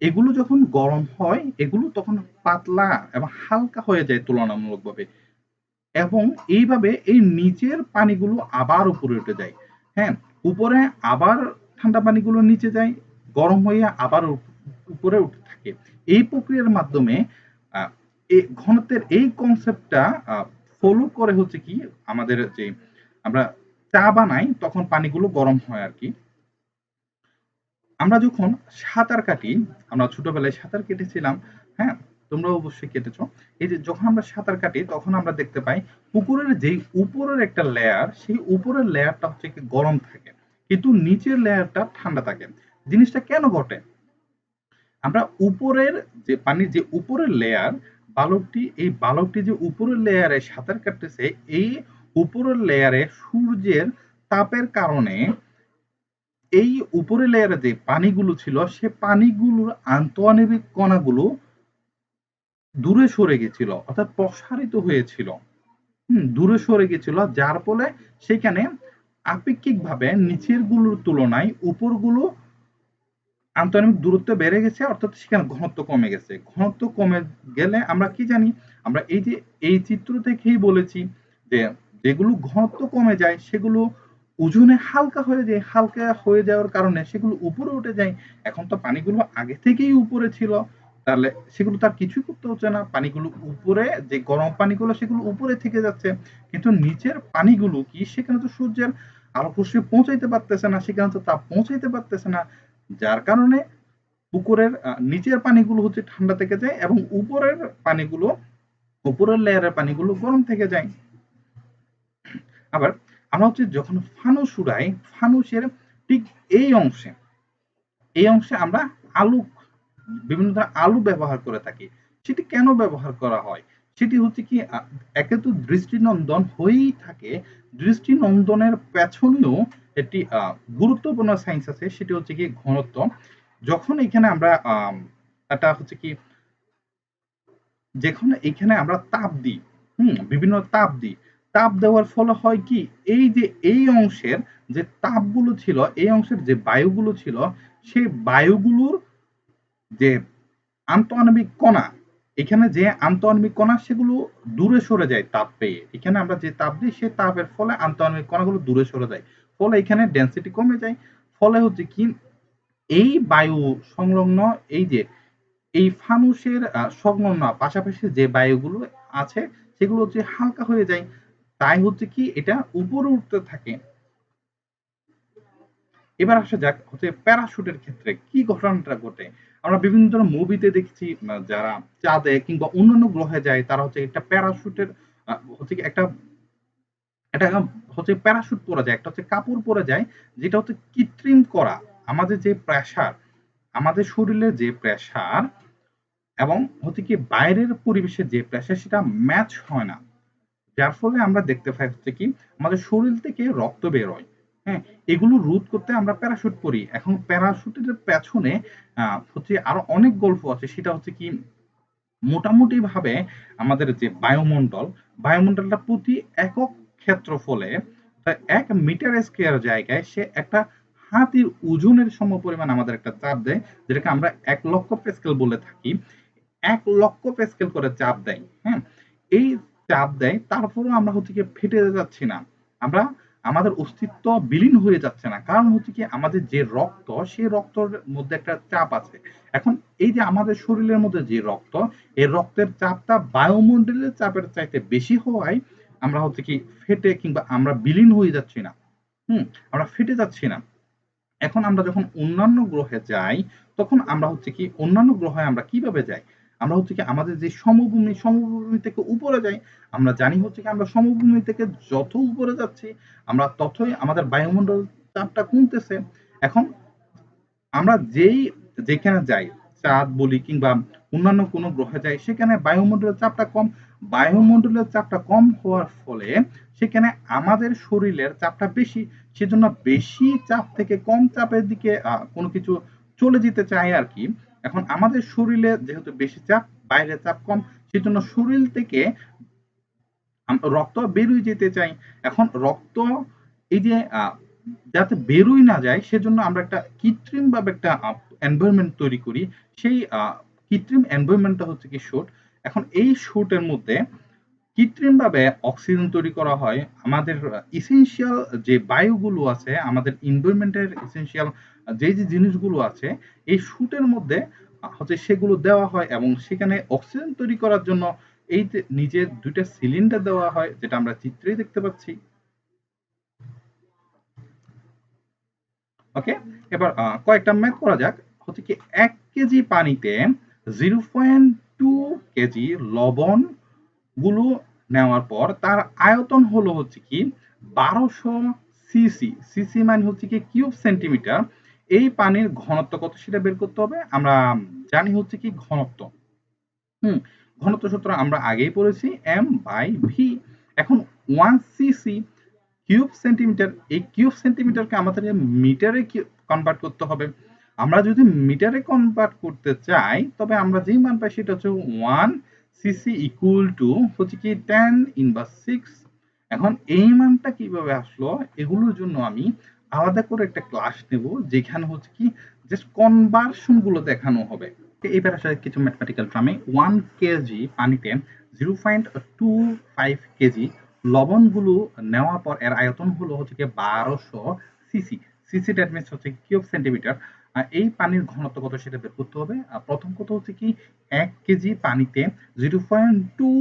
এগুলো যখন গরম হয়, এগুলো তখন পাতলা এবং হালকা হয়ে যায় তুলনামূলকভাবে। এবং এইভাবে এই নিচের পানিগুলো আবার উপরে উঠে যায়। হ্যাঁ, উপরে আবার ঠান্ডা পানিগুলো নিচে যায়, গরম হয়ে আবার উপরে উঠে থাকে। এই প্রক্রিয়ার মাধ্যমে ঘনত্বের এই কনসেপ্টটা ফলো করে হচ্ছে কি আমাদের যে আমরা চা বানাই, তখন পানিগুলো গরম হয় আর কি। আমরা যখন সাঁতার কাটি, আমরা ছোটবেলায় সাঁতার কেটেছিলাম, হ্যাঁ, তোমরা অবশ্যই কেটেছো। এই যে যখন আমরা সাঁতার কাটি, তখন আমরা দেখতে পাই পুকুরের যেই উপরের একটা লেয়ার, সেই উপরের লেয়ারটা হচ্ছে কি গরম থাকে, কিন্তু নিচের লেয়ারটা ঠান্ডা থাকে। জিনিসটা কেন ঘটে? আমরা উপরের যে পানির যে উপরের লেয়ার, এই বালকটি যে উপরের লেয়ারে সাঁতার কাটতেছে, এই উপরের লেয়ারে সূর্যের তাপের কারণে এই উপরের লেয়ারে যে পানিগুলো ছিল, সে পানিগুলোর আন্তঃআণবিক কণাগুলো দূরে সরে গেছিল, অর্থাৎ প্রসারিত হয়েছিল। দূরে সরে গেছিল, যার ফলে সেখানে আপেক্ষিকভাবে নিচের গুলোর তুলনায় উপরগুলো আন্তঃআণবিক দূরত্ব বেড়ে গেছে, অর্থাৎ সেখানে ঘনত্ব কমে গেছে। ঘনত্ব কমে গেলে আমরা কি জানি? আমরা এই যে এই চিত্র থেকেই বলেছি যে যেগুলো ঘনত্ব কমে যায় সেগুলো ওজনে হালকা হয়ে যায়, হালকা হয়ে যাওয়ার কারণে সেগুলো উপরে উঠে যায়। এখন তো পানিগুলো আগে থেকেই উপরে ছিল, তাহলে সেগুলো তার কিছুই করতে হচ্ছে না। পানিগুলো উপরে, যে গরম পানিগুলো সেগুলো উপরে থেকে যাচ্ছে, কিন্তু নিচের পানিগুলো কি, সেখানে তো সূর্যের আলো পৌঁছাইতে পারতেছে না, সেখানে তো তাপ পৌঁছাইতে পারতেছে না, যার কারণে পুকুরের নিচের পানিগুলো হচ্ছে ঠান্ডা থেকে যায় এবং উপরের লেয়ারের পানিগুলো গরম থেকে যায়। আবার আমরা হচ্ছে যখন ফানুস উড়াই, ফানুসের ঠিক এই অংশে আমরা আলু বিভিন্ন ধরনের আলু ব্যবহার করে থাকি। সেটি কেন ব্যবহার করা হয়? সেটি হচ্ছে কি একে তো দৃষ্টিনন্দন হয়েই থাকে, দৃষ্টিনন্দনের পেছনেও একটি গুরুত্বপূর্ণ সায়েন্স আছে, সেটি হচ্ছে কি ঘনত্ব। যখন এখানে আমরা এটা হচ্ছে কি যেখানে এখানে আমরা তাপ দিই, বিভিন্ন তাপ দিই, তাপ দেওয়ার ফলে হয় কি এই যে এই অংশের যে তাপগুলো ছিল, এই অংশের যে বায়ুগুলো ছিল, সেই বায়ুগুলোর যে আন্তঃআণবিক কণা, এখানে যে আন্তঃআণবিক কণা সেগুলো দূরে সরে যায় তাপ পেয়ে। এখানে আমরা যে তাপ দিই সেই তাপের ফলে আন্তঃআণবিক কণাগুলো দূরে সরে যায়, ফলে এখানে ডেন্সিটি কমে যায়। ফলে হচ্ছে কি এই বায়ু সংলগ্ন এই যে এই ফানুসের সংলগ্ন পাশাপাশি যে বায়ুগুলো আছে সেগুলো হচ্ছে হালকা হয়ে যায়, তাই হচ্ছে কি এটা উপরে উঠতে থাকে। এবার আসা যাক হচ্ছে প্যারাশুটের ক্ষেত্রে কি ঘটনাটা ঘটে। আমরা বিভিন্ন ধরনের মুভিতে দেখছি যারা চাঁদে কিংবা অন্যান্য গ্রহে যায় তারা হচ্ছে একটা প্যারাশুটের হচ্ছে কি একটা এটা হচ্ছে প্যারাশুট পরা যায়, একটা হচ্ছে কাপড় পরে যায় যেটা হচ্ছে কৃত্রিম করা। আমাদের যে প্রেসার, আমাদের শরীরে যে প্রেসার এবং হচ্ছে কি বাইরের পরিবেশের যে প্রেসার সেটা ম্যাচ হয় না, যার ফলে আমরা দেখতে পাই হচ্ছে কি আমাদের শরীর থেকে রক্ত বের হয়। হ্যাঁ, এগুলো রোধ করতে আমরা প্যারাশুট পরি। এখন প্যারাশুটের পেছনে হচ্ছে আরো অনেক গল্প আছে, সেটা হচ্ছে কি মোটামুটি ভাবে আমাদের যে বায়ুমণ্ডলটা প্রতি একক ক্ষেত্রফলে 1 মিটার স্কয়ার জায়গায় সে একটা হাতির ওজনের সমপরিমাণ আমাদের একটা চাপ দেয়, যেটাকে আমরা 1 লক্ষ প্যাসকেল বলে থাকি। 1 লক্ষ প্যাসকেল করে চাপ দেয়। হ্যাঁ, এই চাপ দেয়, তারপরেও আমরা হচ্ছে কি ফেটে যাচ্ছি না, আমরা আমাদের অস্তিত্ব বিলীন হয়ে যাচ্ছে না। কারণ হচ্ছে কি আমাদের যে রক্ত, সেই রক্তর মধ্যে একটা চাপ আছে। এখন এই যে আমাদের শরীরের মধ্যে যে রক্ত, এই রক্তের চাপটা বায়ুমণ্ডলের চাপের চাইতে বেশি হওয়ায় আমরা হচ্ছে কি ফেটে কিংবা আমরা বিলীন হয়ে যাচ্ছি না। আমরা ফেটে যাচ্ছি না। এখন আমরা যখন অন্যান্য গ্রহে যাই, তখন আমরা হচ্ছে কি অন্যান্য গ্রহে আমরা কিভাবে যাই? আমরা হচ্ছে কি আমাদের যে সমভূমি থেকে উপরে যাই। আমরা জানি হচ্ছে কি আমরা সমভূমি থেকে যত উপরে যাচ্ছি, আমরা ততই আমাদের বায়ুমণ্ডল চাপটা কমতেছে। এখন আমরা যেখানে যাই, চাঁদ বলি কিংবা অন্যান্য কোনো গ্রহে যাই, সেখানে বায়ুমণ্ডলের চাপটা কম। বায়ুমণ্ডলের চাপটা কম হওয়ার ফলে সেখানে আমাদের শরীরের চাপটা বেশি। সেজন্য বেশি চাপ থেকে কম চাপের দিকে কোনো কিছু চলে যেতে চায় আর কি। এখন আমাদের শরীরে যেহেতু বেশি চাপ, বাইরের চাপ কম, সেজন্য শরীর থেকে রক্ত বেরোয় যেতে চাই। এখন রক্ত এই যে যাতে বেরোই না যায় সেজন্য আমরা একটা কৃত্রিম ভাবে একটা এনভায়রনমেন্ট তৈরি করি। সেই কৃত্রিম এনভায়রনমেন্টটা হচ্ছে কি শুট। এখন এই শুটের মধ্যে কৃত্রিম ভাবে অক্সিজেন তৈরি করা হয়। আমাদের ইসেনশিয়াল যে বায়ুগুলো আছে, আমাদের এনভায়রনমেন্টের ইসেনশিয়াল যে জিনিসগুলো আছে, এই শুটের মধ্যে হচ্ছে সেগুলো দেওয়া হয় এবং সেখানে অক্সিজেন তৈরি করার জন্য এই যে নিচে 2টা সিলিন্ডার দেওয়া হয়, যেটা আমরা চিত্রেই দেখতে পাচ্ছি। ওকে, এবার কয়েকটা ম্যাথ করা যাক। হচ্ছে কি 1 কেজি পানিতে 0.2 কেজি লবণ গুলো নেওয়ার পর তার আয়তন হলো হচ্ছে কি 1200 সিসি। সিসি মানে হচ্ছে কি কিউব সেন্টিমিটার। এই পানির ঘনত্ব কত সেটা বের করতে হবে। আমরা জানি হচ্ছে কি ঘনত্ব, হুম ঘনত্ব সূত্র আমরা আগেই পড়েছি, m/v। এখন 1 সিসি কিউব সেন্টিমিটার, এই কিউব সেন্টিমিটারকে আমাদের মিটারে কনভার্ট করতে হবে। আমরা যদি মিটারে কনভার্ট করতে চাই, তবে আমরা যেই মান পাই সেটা হচ্ছে 1 সিসি ইকুয়াল টু হচ্ছে কি 10⁻6। এখন এই মানটা কিভাবে আসলো, এগুলোর জন্য আমি আলাদা করে একটা ক্লাস নেব, যেখানে হচ্ছে কি জাস্ট কনভার্সন গুলো দেখানো হবে। এবার আসলে কিছু ম্যাথমেটিক্যাল টার্মে 1 কেজি পানিতে 0.25 কেজি লবণগুলো নেওয়ার পর এর আয়তন হলো হচ্ছে কি 1200 সিসি। সিসি দ্যাট মিনস হচ্ছে কিউব সেন্টিমিটার। এই পানির ঘনত্ব কত সেটা বের করতে হবে। প্রথম কথা হচ্ছে কি 1 কেজি পানিতে 0.2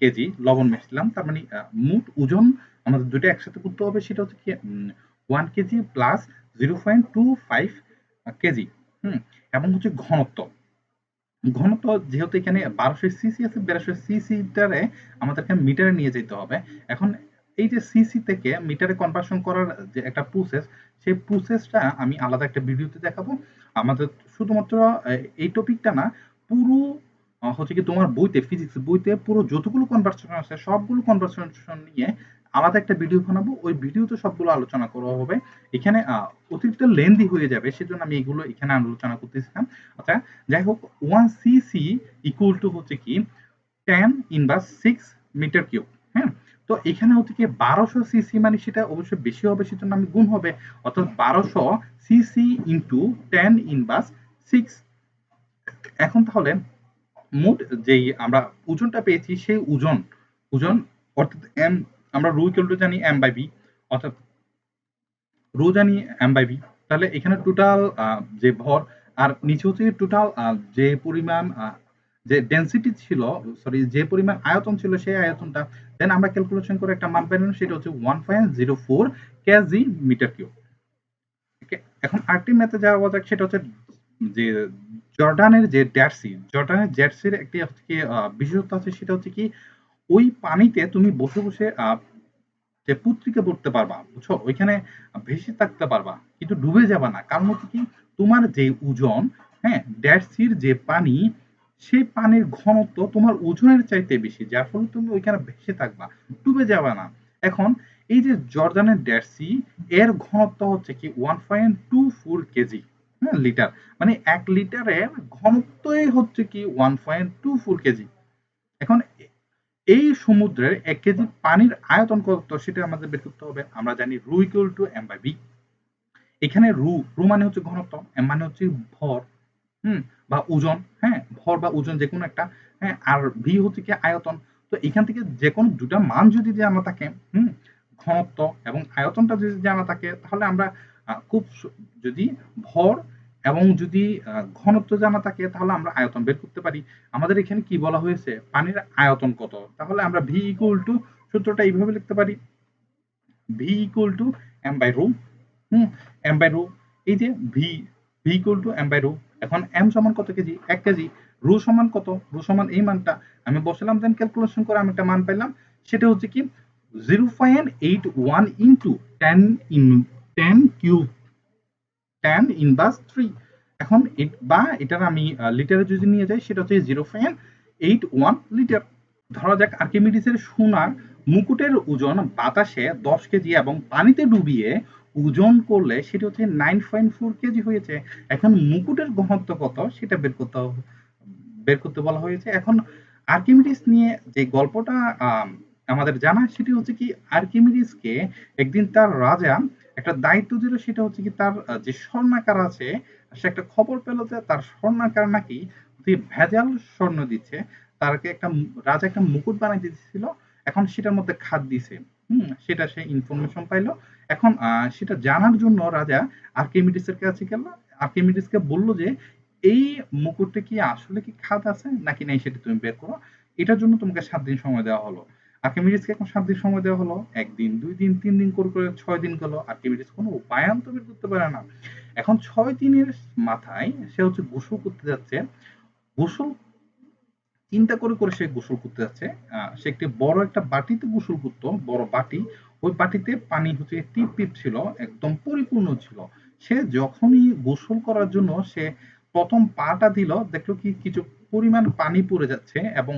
কেজি লবণ মিশলাম, তার মানে মোট ওজন আমাদের দুটো একসাথে করতে হবে, সেটা হচ্ছে কি 1 কেজি প্লাস 0.25 কেজি। হুম, এবং হচ্ছে ঘনত্ব। ঘনত্ব যেহেতু এখানে 1200 সিসি আছে, 1200 সিসিটারে আমাদেরকে মিটারে নিয়ে যেতে হবে। এখন এই যে সিসি থেকে মিটারে কনভার্সন করার যে একটা প্রসেস, সেই প্রসেসটা আমি আলাদা একটা ভিডিওতে দেখাবো। আমাদের শুধুমাত্র এই টপিকটা না, পুরো হচ্ছে কি তোমার বইতে, ফিজিক্স বইতে পুরো যতগুলো কনভার্সন আছে সবগুলো কনভার্সন নিয়ে আলাদা একটা ভিডিও বানাবো। ওই ভিডিওতে সবগুলো আলোচনা করা হবে। এখানে অতিরিক্ত লেন্দি হয়ে যাবে, সেজন্য আমি এগুলো এখানে আলোচনা করতেছিলাম। আচ্ছা, যাই হোক, 1 সিসি ইকুয়াল টু হচ্ছে কি 10⁻6 মিটার কিউব। হ্যাঁ, তো এখানে হচ্ছে কি 1200 সিসি, মানে সেটা অবশ্যই বেশি হবে, সেজন্য আমি গুণ হবে, অর্থাৎ 1200 সিসি ইন্টু 10⁻6। এখন তাহলে মোট যেই আমরা ওজনটা পেয়েছি, সেই ওজন ওজন অর্থাৎ এম, আমরা রো ইকুয়াল টু জানি এম বাই বি, অর্থাৎ রো জানি এম বাই বি। তাহলে এখানে টোটাল যে ভর, আর নিচে হচ্ছে টোটাল যে পরিমাণ যে ডেন্সিটি ছিল, সরি যে পরিমাণ আয়তন ছিল সেই আয়তনটা, দেন আমরা ক্যালকুলেশন করে একটা মান পেলাম, সেটা হচ্ছে 1.04 কেজি মিটার কিউব। এখন আরেকটি ম্যাথে যাওয়া যাক, সেটা হচ্ছে যে জর্ডানের জেটসির একটি হচ্ছে কি বিশেষত্ব আছে, সেটা হচ্ছে কি ওই পানিতে তুমি বসে বসে যে পুত্রিকা পড়তে পারবা, বুঝছো, ওইখানে ভেসে থাকতে পারবা, কিন্তু ডুবে যাবা না। কারণ হচ্ছে কি তোমার যে ওজন, হ্যাঁ, ডেড সির যে পানি, সেই পানির ঘনত্ব তোমার ওজনের চাইতে বেশি, যার ফলে তুমি ওইখানে ভেসে থাকবা, ডুবে যাবা না। এখন এই যে জর্দানের ডেড সি, এর ঘনত্ব হচ্ছে কি 1.24 কেজি, হ্যাঁ, লিটার, মানে 1 লিটারের ঘনত্বই হচ্ছে কি 1.24 কেজি। এখন এই সমুদ্রের 1 কেজি পানির আয়তন কত সেটা আমাদের বের করতে হবে। আমরা জানি rho equal to M by V. এখানে রু রু মানে হচ্ছে ঘনত্ব, এম মানে হচ্ছে ভর, হুম, বা ওজন, হ্যাঁ, ভর বা ওজন যে কোনো একটা, হ্যাঁ, আর ভি হচ্ছে কি আয়তন। তো এখান থেকে যে কোনো দুটা মান যদি জানা থাকে, হুম, ঘনত্ব এবং আয়তনটা যদি জানা থাকে, তাহলে আমরা যদি ভর এবং যদি ঘনত্ব জানা থাকে, তাহলে আমরা আয়তন বের করতে পারি। আমাদের এখানে কি বলা হয়েছে, পানির আয়তন কত, তাহলে আমরা ভি ইকুয়াল টু, সূত্রটা এইভাবে লিখতে পারি, V equal to M by rho. হুম, এম বাই রো, এই যে V V equal to M by rho. এখন এম সমান কত কেজি, 1 কেজি। রো সমান কত, রো সমান এই মানটা আমি বসালাম, দেন ক্যালকুলেশন করে আমি একটা মান পাইলাম, সেটা হচ্ছে কি 0.81 ইন্টু 10 কিউব, 10⁻3। এখন বা এটার আমি লিটারে যদি নিয়ে যাই, সেটা হচ্ছে 0.81 লিটার। ধরা যাক আর্কিমিডিসের সোনার মুকুটের ওজন বাতাসে 10 কেজি এবং পানিতে ডুবিয়ে ওজন করলে সেটা হচ্ছে 9.4 কেজি হয়েছে। এখন মুকুটের ঘনত্ব কত সেটা বের করতে বলা হয়েছে। এখন আর্কিমিডিস নিয়ে যে গল্পটা আমাদের জানা, সেটি হচ্ছে কি আর্কিমিডিসকে একদিন তার রাজা একটা দায়িত্ব দিল, সেটা হচ্ছে কি তার যে স্বর্ণাকার আছে, সে একটা খবর পেল যে তার স্বর্ণাকার নাকি ভেজাল স্বর্ণ দিচ্ছে। তারকে একটা রাজা একটা মুকুট বানাই দিয়েছিল, এখন সেটার মধ্যে খাদ দিছে। সেটা সে ইনফরমেশন পাইলো। এখন সেটা জানার জন্য রাজা আর্কিমিডিসের কাছে গেল, আর্কিমিডিসকে বলল যে এই মুকুটে কি আসলে কি খাদ আছে নাকি নাই, সেটা তুমি বের করো। এটার জন্য তোমাকে 7 দিন সময় দেওয়া হলো। আর্কিমিডিসকে এখন 7 দিন সময় দেওয়া হলো, 1 দিন, 2 দিন, 3 দিন করে করে 6 দিন গেল, আর্কিমিডিস কোনো উপায়ান্ত বের করতে পারে না। এখন 6 দিনের মাথায় সে হচ্ছে গোসল করতে যাচ্ছে। গোসল চিন্তা করে করে সে গোসল করতে যাচ্ছে। সে একটি বড় একটা বাটিতে গোসল করতো, বড় বাটি। ওই বাটিতে পানি হচ্ছে টিপ টিপ ছিল, একদম পরিপূর্ণ ছিল। সে যখনই গোসল করার জন্য সে প্রথম পাটা দিল, দেখলো কি কিছু পরিমাণ পানি পড়ে যাচ্ছে এবং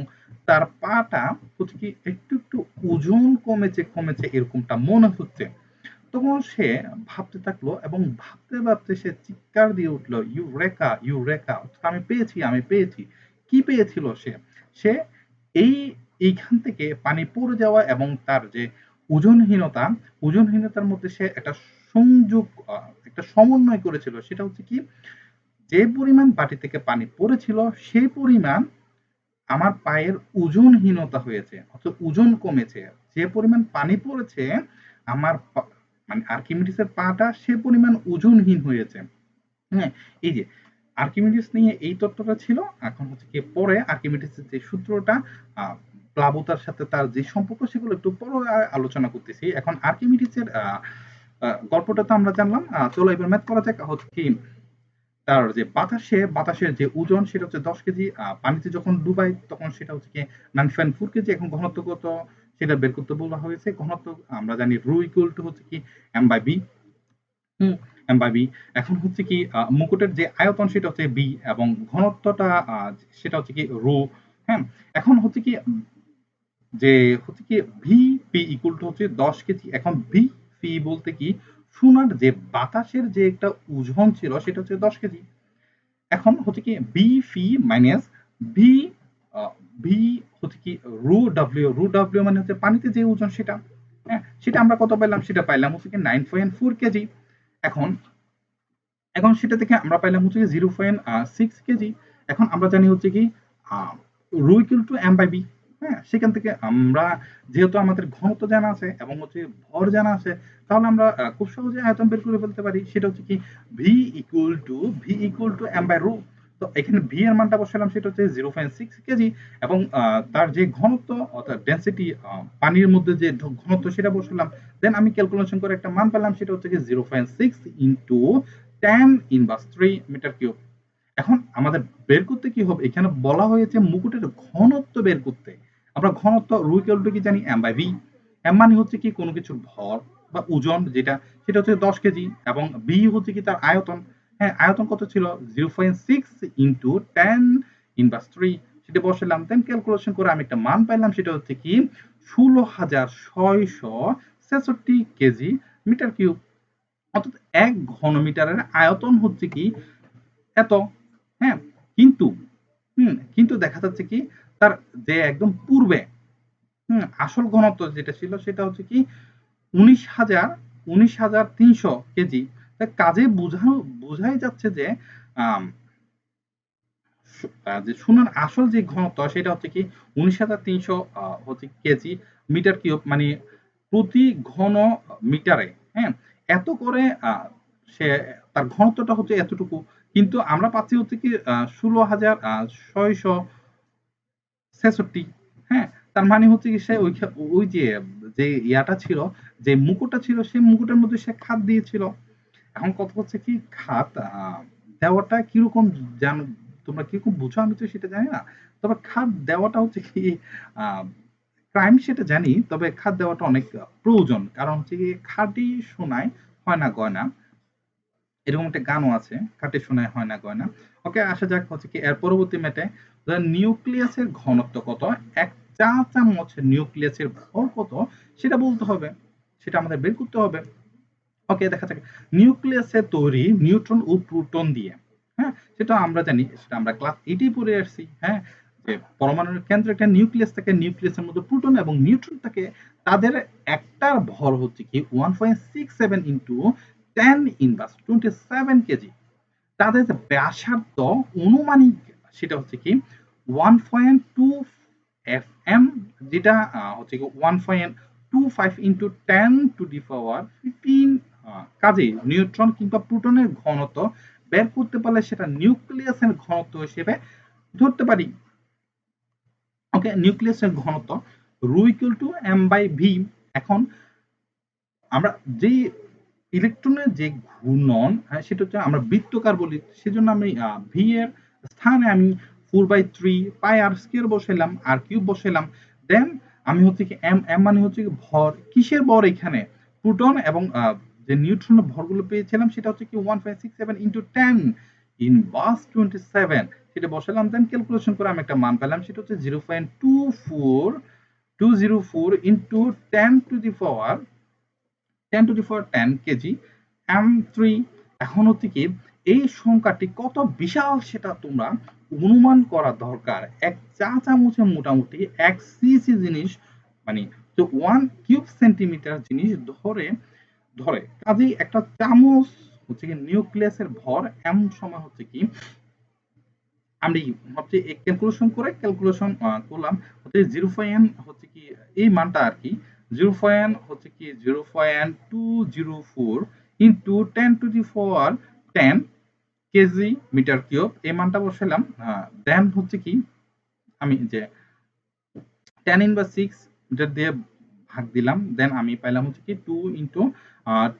তার পাটা হচ্ছে কি একটু একটু ওজন কমেছে কমেছে এরকমটা মনে হচ্ছে। তখন সে ভাবতে থাকলো এবং ভাবতে ভাবতে সে চিৎকার দিয়ে উঠলো, ইউরেকা ইউরেকা, আমি পেয়েছি আমি পেয়েছি। কি পেয়েছিল সে, সে এই এইখান থেকে পানি পড়ে যাওয়া এবং তার যে ওজনহীনতা, ওজনহীনতার মধ্যে সে একটা সংযোগ, একটা সমন্বয় করেছিল। সেটা হচ্ছে কি, যে পরিমাণ বাটি থেকে পানি পড়েছিল সেই পরিমাণ আমার পায়ের ওজনহীনতা হয়েছে, অর্থাৎ ওজন কমেছে। যে পরিমাণ পানি পড়েছে আমার মানে আর্কিমিডিসের পাটা সে পরিমাণ ওজনহীন হয়েছে। হ্যাঁ, এই যে আর্কিমিডিস নিয়ে এই তত্ত্বটা ছিল। এখন হচ্ছে কি পরে আর্কিমিডিসের যে সূত্রটা, প্লাবতার সাথে তার যে সম্পর্ক, সেগুলো একটু পরে আলোচনা করতেছি। এখন আর্কিমিডিসের গল্পটা তো আমরা জানলাম। চলো এবার ম্যাথ করা যাক। হচ্ছে কি তার যে বাতাসের যে ওজন সেটা হচ্ছে 10 কেজি, পানিতে যখন ডুবাই তখন সেটা হচ্ছে কি 9.4 কেজি। এখন ঘনত্ব কত সেটা বের করতে বলা হয়েছে। ঘনত্ব আমরা জানি রো ইকুয়াল টু হচ্ছে কি এম বাই বি। এমবাবি। এখন হচ্ছে কি মুকুটের যে আয়তন সেটা হচ্ছে বি এবং ঘনত্বটা সেটা হচ্ছে কি রো। হ্যাঁ, এখন হচ্ছে কি যে হচ্ছে কি ভি পি ইকুয়াল টু হচ্ছে 10 কেজি। এখন ভি পি বলতে কি সোনার যে বাতাসের যে একটা ওজন ছিল সেটা হচ্ছে 10 কেজি। এখন হচ্ছে কি বি ফি মাইনাস ভি ভি হচ্ছে কি রু ডাব্লিউ মানে হচ্ছে পানিতে যে ওজন সেটা। হ্যাঁ, সেটা আমরা কত পাইলাম, সেটা পাইলাম হচ্ছে কি 9.4 কেজি। এখন এখন সেটা থেকে আমরা পাইলাম হচ্ছে কি 0.6 কেজি। এখন আমরা জানি হচ্ছে কি rho equal to M by V. হ্যাঁ, সেখান থেকে আমরা যেহেতু আমাদের ঘনত্ব জানা আছে এবং হচ্ছে ভর জানা আছে, তাহলে আমরা খুব সহজে আয়তন বের করে ফেলতে পারি। সেটা হচ্ছে কি V equal to M by rho. তো এখানে ভি এর মানটা বসালাম, সেটা হচ্ছে 0.6 কেজি এবং তার যে ঘনত্ব অর্থাৎ ডেন্সিটি, পানির মধ্যে যে ঘনত্ব সেটা বসালাম। দেন আমি ক্যালকুলেশন করে একটা মান পেলাম, সেটা হচ্ছে কি 0.6 ইন্টু 10⁻³ মিটার কিউব। এখন আমাদের বের করতে কি হবে, এখানে বলা হয়েছে মুকুটের ঘনত্ব বের করতে। আমরা ঘনত্ব রো ইকুয়াল টু কি জানি এম বাই ভি। এম মানে হচ্ছে কি কোনো কিছুর ভর বা ওজন যেটা, সেটা হচ্ছে 10 কেজি এবং বি হচ্ছে কি তার আয়তন। হ্যাঁ, আয়তন কত ছিল 0.6 ইন্টু 10⁻³ সেটা বসালাম। দেন ক্যালকুলেশন করে আমি একটা মান পাইলাম, সেটা হচ্ছে কি 16,666 কেজি মিটার কিউব। অর্থাৎ 1 ঘনমিটারের আয়তন হচ্ছে কি এত। হ্যাঁ, কিন্তু কিন্তু দেখা যাচ্ছে কি তার যে একদম পূর্বে আসল ঘনত্ব যেটা ছিল সেটা হচ্ছে কি 19,300 কেজি। তা কাজে বোঝাই যাচ্ছে যে আম, যে সোনার আসল যে ঘনত্ব সেটা হচ্ছে কি 19,300 হচ্ছে কেজি মিটার কিউব, মানে প্রতি ঘন মিটারে। হ্যাঁ, এত করে সে তার ঘনত্বটা হচ্ছে এতটুকু। কিন্তু আমরা পাচ্ছি হচ্ছে কি 16,666। হ্যাঁ, তার মানে হচ্ছে কি সে ওই যে যে ইয়াটা ছিল, যে মুকুটটা ছিল, সেই মুকুটের মধ্যে সে খাদ দিয়েছিল। এখন কথা হচ্ছে কি খাত দেওয়াটা কিরকম জানো, তোমরা কিরকম বুঝো আমি তো সেটা জানি না। তবে খাত দেওয়াটা হচ্ছে কি ক্রাইম সেটা জানি, তবে খাত দেওয়াটা অনেক প্রয়োজন। কারণ হচ্ছে কি খাঁটি সোনায় হয় না গয়না, এরকম একটা গানও আছে, খাঁটি সোনায় হয় না গয়না। ওকে, আসা যাক হচ্ছে কি এর পরবর্তী ম্যাটে নিউক্লিয়াসের ঘনত্ব কত, এক চা চামচ নিউক্লিয়াসের ভর কত সেটা বলতে হবে, সেটা আমাদের বের করতে হবে। ওকে, দেখা যাক নিউক্লিয়াসের তৈরি নিউট্রন ও প্রোটন দিয়ে। হ্যাঁ, সেটা আমরা জানি, সেটা আমরা ক্লাস 8 পড়ে আসছি। হ্যাঁ, যে পরমাণুর কেন্দ্রে একটা নিউক্লিয়াস থাকে, নিউক্লিয়াসের মধ্যে প্রোটন এবং নিউট্রন থাকে। তাদের একটার ভর হচ্ছে কি 1.67 ইন্টু 10⁻27 কেজি। তাদের যে ব্যাসার্ধ অনুমানিক সেটা হচ্ছে কি 1.2 FM, যেটা হচ্ছে কি 1.25 ইন্টু 10⁻15। কাজে নিউট্রন কিংবা প্রোটনের ঘনত্ব বের করতে পারলে সেটা নিউক্লিয়াসের ঘনত্ব হিসেবে ধরতে পারি। ওকে, নিউক্লিয়াসের ঘনত্ব rho equal to M by V. এখন আমরা যে ইলেকট্রনের যে ঘূর্ণন, সেটা হচ্ছে আমরা বৃত্তকার বলি, সেজন্য আমি ভি এর স্থানে আমি 4/3 পাই আর স্কয়ার বসাইলাম, আর কিউব বসাইলাম। দেন আমি হচ্ছে কি এম এম মানে হচ্ছে কি ভর, কিসের ভর এখানে প্রোটন এবং যে নিউট্রনের ভরগুলো পেয়েছিলাম সেটা হচ্ছে কি 1.67 ইন্টু 10⁻27 সেটা বসালাম। দেন ক্যালকুলেশন করে আমি একটা মান পেলাম, সেটা হচ্ছে 0.24204 ইন্টু 10⁻10 কেজি M3। এখন হচ্ছে কি এই সংখ্যাটি কত বিশাল সেটা তোমরা অনুমান করা দরকার। এক চা চামচে মোটামুটি 1 সিসি জিনিস, মানে 1 কিউব সেন্টিমিটার জিনিস ধরে ধরে কাজেই একটা চামচ হচ্ছে কি নিউক্লিয়াসের ভর এম সময় হচ্ছে কি আমি হচ্ছে ক্যালকুলেশন করলাম হচ্ছে 0. হচ্ছে কি এই মানটা আর কি 0.204 ইন্টু 10⁻10 কেজি মিটার কিউব, এই মানটা বসালাম। দেন হচ্ছে কি আমি যে 10⁻6 মিটার দিয়ে ভাগ দিলাম, দেন আমি পাইলাম হচ্ছে কি 2 ইন্টু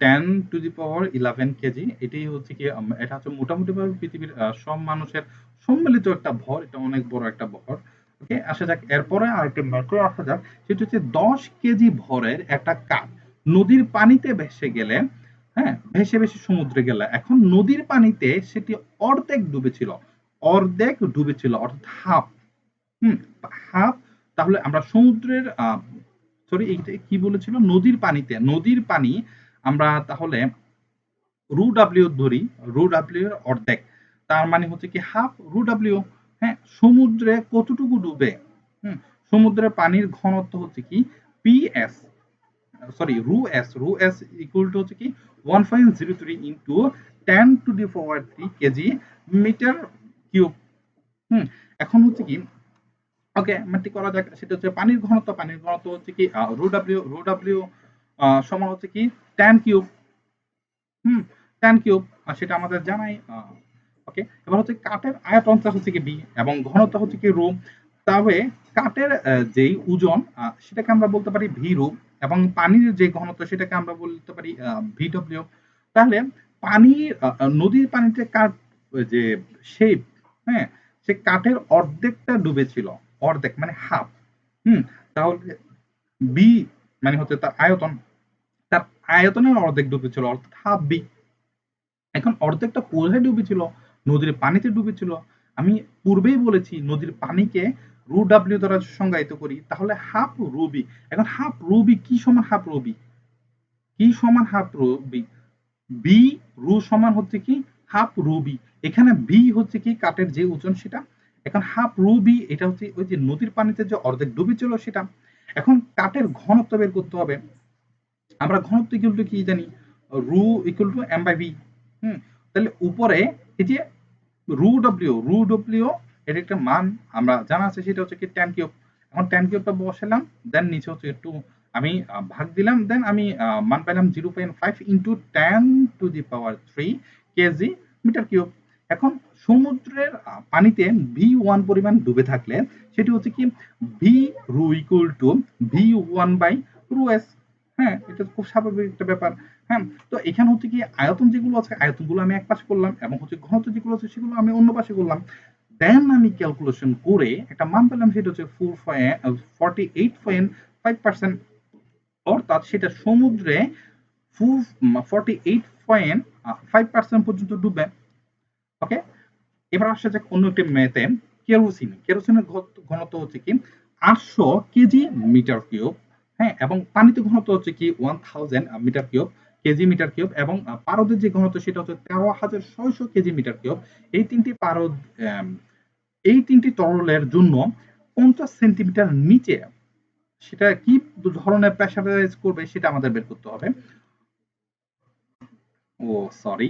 10⁻11 কেজি। এটাই হচ্ছে কি এটা হচ্ছে মোটামুটি ভাবে পৃথিবীর সব মানুষের সম্মিলিত একটা ভর, এটা অনেক বড় একটা ভর। ওকে, আসা যাক এরপরে আরেকটা ম্যাক্রো আসা যাক, সেটা হচ্ছে 10 কেজি ভরের একটা কাপ নদীর পানিতে ভেসে গেলে, হ্যাঁ, ভেসে ভেসে সমুদ্রে গেলে, এখন নদীর পানিতে সেটি অর্ধেক ডুবেছিল, অর্ধেক ডুবেছিল অর্থাৎ হাফ। হুম, হাফ। তাহলে আমরা সমুদ্রের সরি এইটা কি বলেছিল, নদীর পানিতে, নদীর পানি আমরা তাহলে রু ডাব্লিউ ধরি, রু ডাব্লিউ এর অর্ধেক, তার মানে হচ্ছে কি হাফ রু ডাব্লিউ। হ্যাঁ, সমুদ্রে কতটুকু ডুবে? হুম, সমুদ্রের পানির ঘনত্ব হচ্ছে কি পিএস, সরি রু এস ইকুয়াল টু হচ্ছে কি 1.03 ইন্টু 10⁻³ কেজি মিটার কিউব। হুম, এখন হচ্ছে কি, ওকে ম্যাথটি করা যাক, সেটা হচ্ছে পানির ঘনত্ব, পানির ঘনত্ব হচ্ছে কি রু ডাব্লিউ সমান হচ্ছে কি 10 কিউব। হুম, 10 কিউব, সেটা আমাদের জানাই। ওকে, এবার হচ্ছে কাঠের আয়তনটা হচ্ছে কি বি এবং ঘনত্ব হচ্ছে কি রো। তবে কাঠের যেই ওজন সেটাকে আমরা বলতে পারি ভি রো, এবং পানির যে ঘনত্ব সেটাকে আমরা বলতে পারি ভি ডব্লিউ। তাহলে পানির নদীর পানিতে কাঠ যে শেপ, হ্যাঁ, সে কাঠের অর্ধেকটা ডুবেছিল, অর্ধেক মানে হাফ। হুম, তাহলে বি মানে হচ্ছে তার আয়তন, তার আয়তনের অর্ধেক ডুবেছিল অর্থাৎ হাফ বি। এখন অর্ধেকটা কোথায় ডুবেছিল? নদীর পানিতে ডুবেছিল। আমি পূর্বেই বলেছি নদীর পানিকে রু ডাব্লিউ দ্বারা সংজ্ঞায়িত করি, তাহলে হাফ রুবি। এখন হাফ রুবি কি সমান হাফ রুবি? কি সমান হাফ রুবি? বি রু সমান হচ্ছে কি হাফ রুবি। এখানে বি হচ্ছে কি কাঠের যে ওজন সেটা। এখন হাফ রুবি এটা হচ্ছে ওই যে নদীর পানিতে যে অর্ধেক ডুবেছিল সেটা। এখন কাঠের ঘনত্ব বের করতে হবে। আমরা ঘনত্ব ইকুয়াল টু কি জানি? Rho equal to M by V. হুম, তাহলে উপরে এই যে রু ডব্লিউ এর একটা মান আমরা জানা আছে, সেটা হচ্ছে কি 10 কিউব। এখন 10 কিউবটা বসালাম, দেন নিচে হচ্ছে একটু আমি ভাগ দিলাম, দেন আমি মান পাইলাম 0.5 ইন্টু 10⁻³ কেজি মিটার কিউব। এখন সমুদ্রের পানিতে ভি 1 পরিমাণ ডুবে থাকলে সেটি হচ্ছে কি ভি রু ইকুয়াল টু ভি 1/ρs। হ্যাঁ, এটা খুব স্বাভাবিক একটা ব্যাপার। হ্যাঁ, তো এখানে হচ্ছে কি আয়তন যেগুলো আছে আয়তনগুলো আমি এক পাশে করলাম, এবং হচ্ছে ঘনত্ব যেগুলো আছে সেগুলো আমি অন্য পাশে করলাম। দেন আমি ক্যালকুলেশন করে একটা মান পেলাম, সেটা হচ্ছে 48.5%, অর্থাৎ সেটা সমুদ্রে 48.5% পর্যন্ত ডুবে। ওকে, এবার আসা যাক অন্য একটি ম্যাথে। কেরোসিনের ঘনত্ব হচ্ছে কি 800 কেজি মিটার কিউব। হ্যাঁ, এবং পানিতে ঘনত্ব হচ্ছে কি 1000 metre cube, KG metre cube, এবং পারদের যে ঘনত্ব সেটা হচ্ছে 13,600 কেজি মিটার কিউব। এই তিনটি পারদ, আম, এই তিনটি তরলের জন্য 50 সেন্টিমিটার নিচে সেটা কি ধরনের প্রেসারাইজ করবে সেটা আমাদের বের করতে হবে। ও সরি,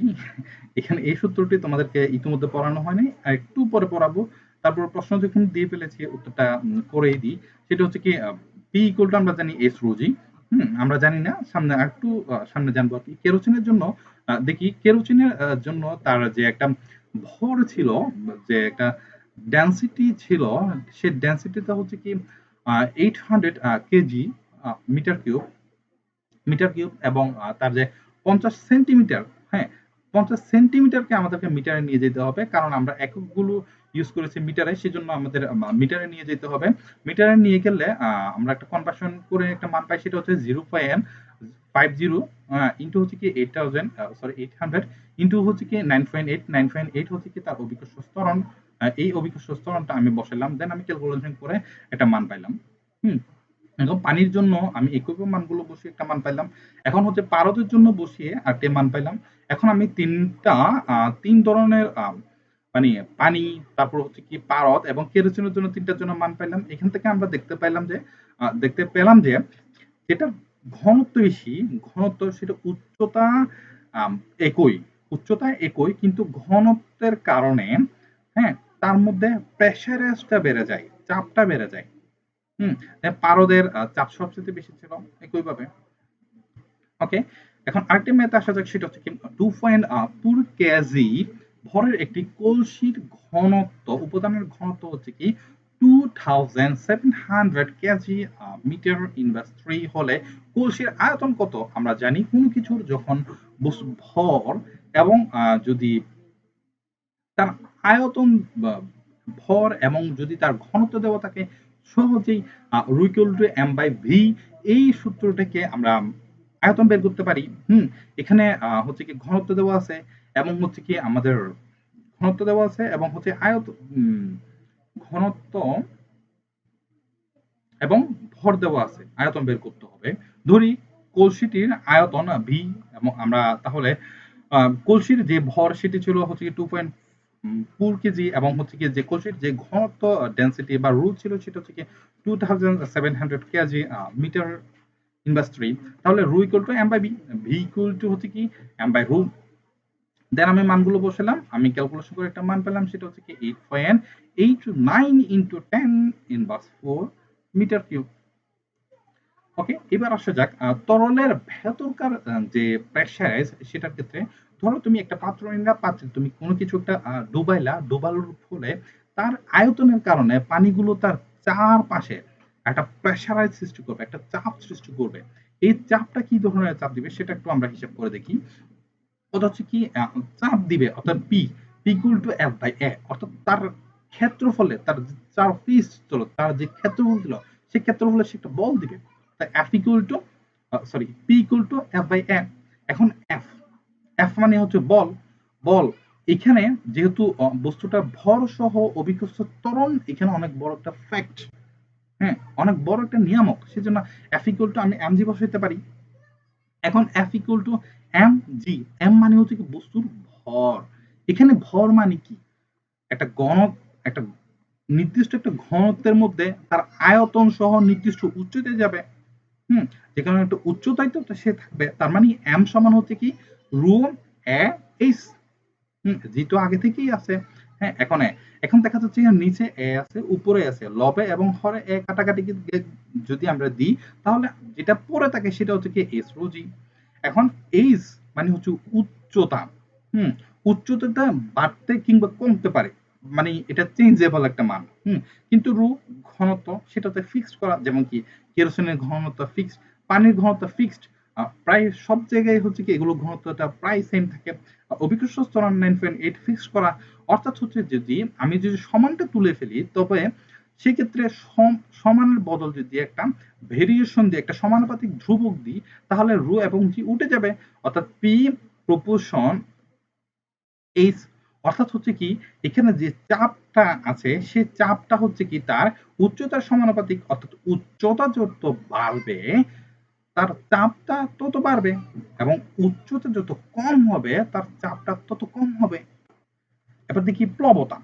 এখানে এই সূত্রটি তোমাদেরকে ইতিমধ্যে পড়ানো হয়নি, আর একটু পরে পড়াবো। তারপর প্রশ্ন যখন দিয়ে ফেলেছি উত্তরটা করেই দিই। সেটা হচ্ছে কি পি ইকুয়াল টু আমরা জানি এস রোজি। আমরা জানি না, সামনে আর একটু সামনে জানবো আর কি। কেরোসিনের জন্য দেখি, কেরোসিনের জন্য তার যে একটা ভর ছিল, যে একটা ডেন্সিটি ছিল, সে ডেন্সিটিটা হচ্ছে কি 800 কেজি মিটার কিউব, এবং তার যে 50 সেন্টিমিটার, হ্যাঁ, 50 সেন্টিমিটারকে আমাদেরকে মিটারে নিয়ে যেতে হবে, কারণ আমরা এককগুলো ইউজ করেছি মিটারে, সেজন্য আমাদের মিটারে নিয়ে যেতে হবে। মিটারে নিয়ে গেলে আমরা একটা কনভার্সন করে একটা মান পাই, সেটা হচ্ছে 0.50 ইন্টু হচ্ছে কি 8000, সরি 800 ইন্টু হচ্ছে কি 9.8 হচ্ছে কি তার অভিকর্ষ ত্বরণ। এই অভিকর্ষ ত্বরণটা আমি বসালাম, দেন আমি ক্যালকুলেশন করে একটা মান পাইলাম। হুম, এখন পানির জন্য আমি একই মানগুলো বসিয়ে একটা মান পাইলাম। এখন হচ্ছে পারদের জন্য বসিয়ে একটা মান পাইলাম। এখন আমি তিন ধরনের মানে পানি, তারপর হচ্ছে কি পারদ এবং কেরোসিনের জন্য তিনটার জন্য মান পাইলাম। এখান থেকে আমরা দেখতে পেলাম যে যেটা ঘনত্ব বেশি, ঘনত্ব সেটা উচ্চতা আম, একই, উচ্চতা একই, কিন্তু ঘনত্বের কারণে, হ্যাঁ, তার মধ্যে প্রেসারেজটা বেড়ে যায়, চাপটা বেড়ে যায়। হুম, পারদের চাপ সবচেয়ে বেশি ছিল একইভাবে। ওকে, এখন আরেকটি ম্যাথ আসা যাক, সেটা হচ্ছে কি 2.4 কেজি ভরের একটি কলসির ঘনত্ব, উপাদানের ঘনত্ব হচ্ছে কি 2700 কেজি মিটার ইনভার্স 3 হলে কলসির আয়তন কত? আমরা জানি কোনো কিছুর যখন ভর এবং যদি তার আয়তন ভর এবং যদি তার ঘনত্ব দেওয়া থাকে সহজেই rho equal to M by V এই সূত্রটাকে আমরা আয়তন বের করতে পারি। এখানে হচ্ছে কি ঘনত্ব দেওয়া আছে এবং হচ্ছে কি আমাদের ঘনত্ব দেওয়া আছে এবং হচ্ছে ঘনত্ব এবং ভর দেওয়া আছে, আয়তন বের করতে হবে। ধরি কলসিটির আয়তন ভি এবং আমরা তাহলে কলসির যে ভর সেটি ছিল হচ্ছে 2.4 কেজি এবং হচ্ছে কি যে কলসির যে ঘনত্ব ডেন্সিটি বা রুট ছিল সেটা হচ্ছে কি 2700 কেজি মিটার ইনভার্স 3। তাহলে rho equal to M by V, V equal to হচ্ছে কি এম বাই রু। দেন আমি মানগুলো বসালাম, আমি ক্যালকুলেশন করে একটা মান পেলাম, সেটা হচ্ছে কি 8.89 ইন্টু 10 ইনভার্স 4 মিটার কিউব। ওকে, এবার আসা যাক তরলের ভেতরকার যে প্রেসারাইজ সেটার ক্ষেত্রে। ধরো তুমি একটা পাত্র নিলা, পাত্রে তুমি কোনো কিছু একটা ডোবালোর ফলে তার আয়তনের কারণে পানিগুলো তার চারপাশে একটা প্রেসারাইজ সৃষ্টি করবে, একটা চাপ সৃষ্টি করবে। এই চাপটা কি ধরনের চাপ দিবে সেটা একটু আমরা হিসাব করে দেখি। ওটা হচ্ছে কি চাপ দিবে, অর্থাৎ P equal to F by A, অর্থাৎ তার ক্ষেত্রফলে তার চার পিস ছিল, তার যে ক্ষেত্রফল ছিল সেই ক্ষেত্রফলে সে একটা বল দিবে। তাই F equal to P equal to F by A. এখন এফ এফ মানে হচ্ছে বল। বল এখানে যেহেতু বস্তুটা ভর সহ অভিকর্ষ ত্বরণ, এখানে অনেক বড় একটা ফ্যাক্ট, হ্যাঁ অনেক বড় একটা নিয়ামক, সেজন্য এফ ইকুয়াল টু আমি এমজি বসাইতে পারি। এখন F equal to M G, M মানে হচ্ছে কি বস্তুর ভর। এখানে ভর মানে কি একটা একটা নির্দিষ্ট একটা ঘনত্বের মধ্যে তার আয়তন সহ নির্দিষ্ট উচ্চতায় যাবে। যেখানে একটা উচ্চতায় তো সে থাকবে, তার মানে এম সমান হচ্ছে কি রো এ এইচ। জি তো আগে থেকেই আছে। হ্যাঁ এখন দেখা যাচ্ছে নিচে এ আছে, উপরে আছে, লবে এবং হরে এ কাটাকাটি যদি আমরা দিই তাহলে যেটা পরে থাকে সেটা হচ্ছে কি এস রো জি। এখন এইচ মানে হচ্ছে উচ্চতা। উচ্চতাটা বাড়তে কিংবা কমতে পারে, মানে এটা চেঞ্জেবল একটা মান। কিন্তু রু ঘনত্ব সেটাতে ফিক্সড করা, যেমন কি কেরোসিনের ঘনত্ব ফিক্সড, পানির ঘনত্ব ফিক্সড, প্রায় সব জায়গায় হচ্ছে কি এগুলো ঘনত্বটা প্রায় সেম থাকে। অভিকর্ষ ত্বরণ 9.8 ফিক্সড করা, অর্থাৎ হচ্ছে যদি আমি যদি সমানটা তুলে ফেলি তবে সেক্ষেত্রে সমানের বদল যদি একটা ভেরিয়েশন দিয়ে একটা সমানুপাতিক ধ্রুবক দিই তাহলে রো এবং জি উঠে যাবে, অর্থাৎ পি প্রপোর্শন এইচ। অর্থাৎ হচ্ছে কি এখানে যে চাপটা আছে সে চাপটা হচ্ছে কি তার উচ্চতার সমানুপাতিক, অর্থাৎ উচ্চতা যত বাড়বে তার চাপটা তত বাড়বে এবং উচ্চতা যত কম হবে তার চাপটা তত কম হবে। এবার দেখি প্লবতা।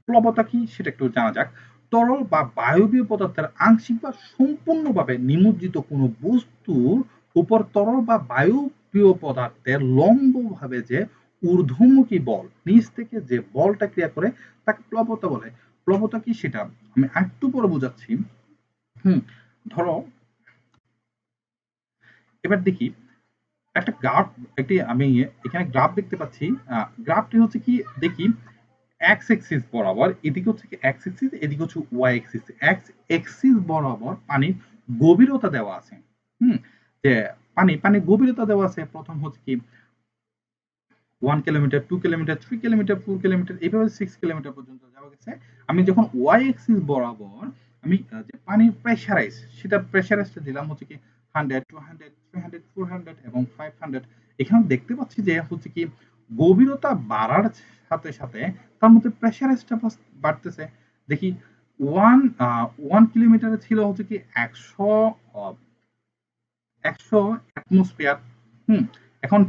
প্লবতা কি সেটা একটু জানা যাক। তরল বা বায়বীয় পদার্থের আংশিক বা সম্পূর্ণভাবে নিমজ্জিত কোনো বস্তুর উপর তরল বা বায়বীয় পদার্থের লম্বভাবে যে ঊর্ধ্বমুখী বল, নিচ থেকে যে বলটা ক্রিয়া করে তাকে প্লবতা বলে। প্লবতা কি সেটা আমি একটু পরে বোঝাচ্ছি। ধরো এবার দেখি একটা গ্রাফ, আমি এখানে গ্রাফ দেখতে পাচ্ছি। গ্রাফটি হচ্ছে কি দেখি এক্স এক্সিস বরাবর, এদিকে হচ্ছে কি এক্স এক্সিস, এদিকে হচ্ছে ওয়াই এক্সিস। এক্স এক্সিস বরাবর পানির গভীরতা দেওয়া আছে। যে পানির গভীরতা দেওয়া আছে, প্রথম হচ্ছে কি 1 কিলোমিটার, 2 কিলোমিটার, 3 কিলোমিটার, 4 কিলোমিটার, এইভাবে 6 কিলোমিটার পর্যন্ত যাওয়া গেছে। আমি যখন ওয়াই এক্সিস বরাবর আমি যে পানির প্রেসারাইজ সেটা প্রেসারাইজটা দিলাম হচ্ছে কি 100, 200, 300, 400 এবং 500। এখানে দেখতে পাচ্ছি যে হচ্ছে কি গভীরতা বাড়ার সাথে সাথে তার মধ্যে প্রেসারাইজটা বাড়তেছে। দেখি 1 কিলোমিটারে ছিল হচ্ছে কি 100 অ্যাটমসফিয়ার। এখন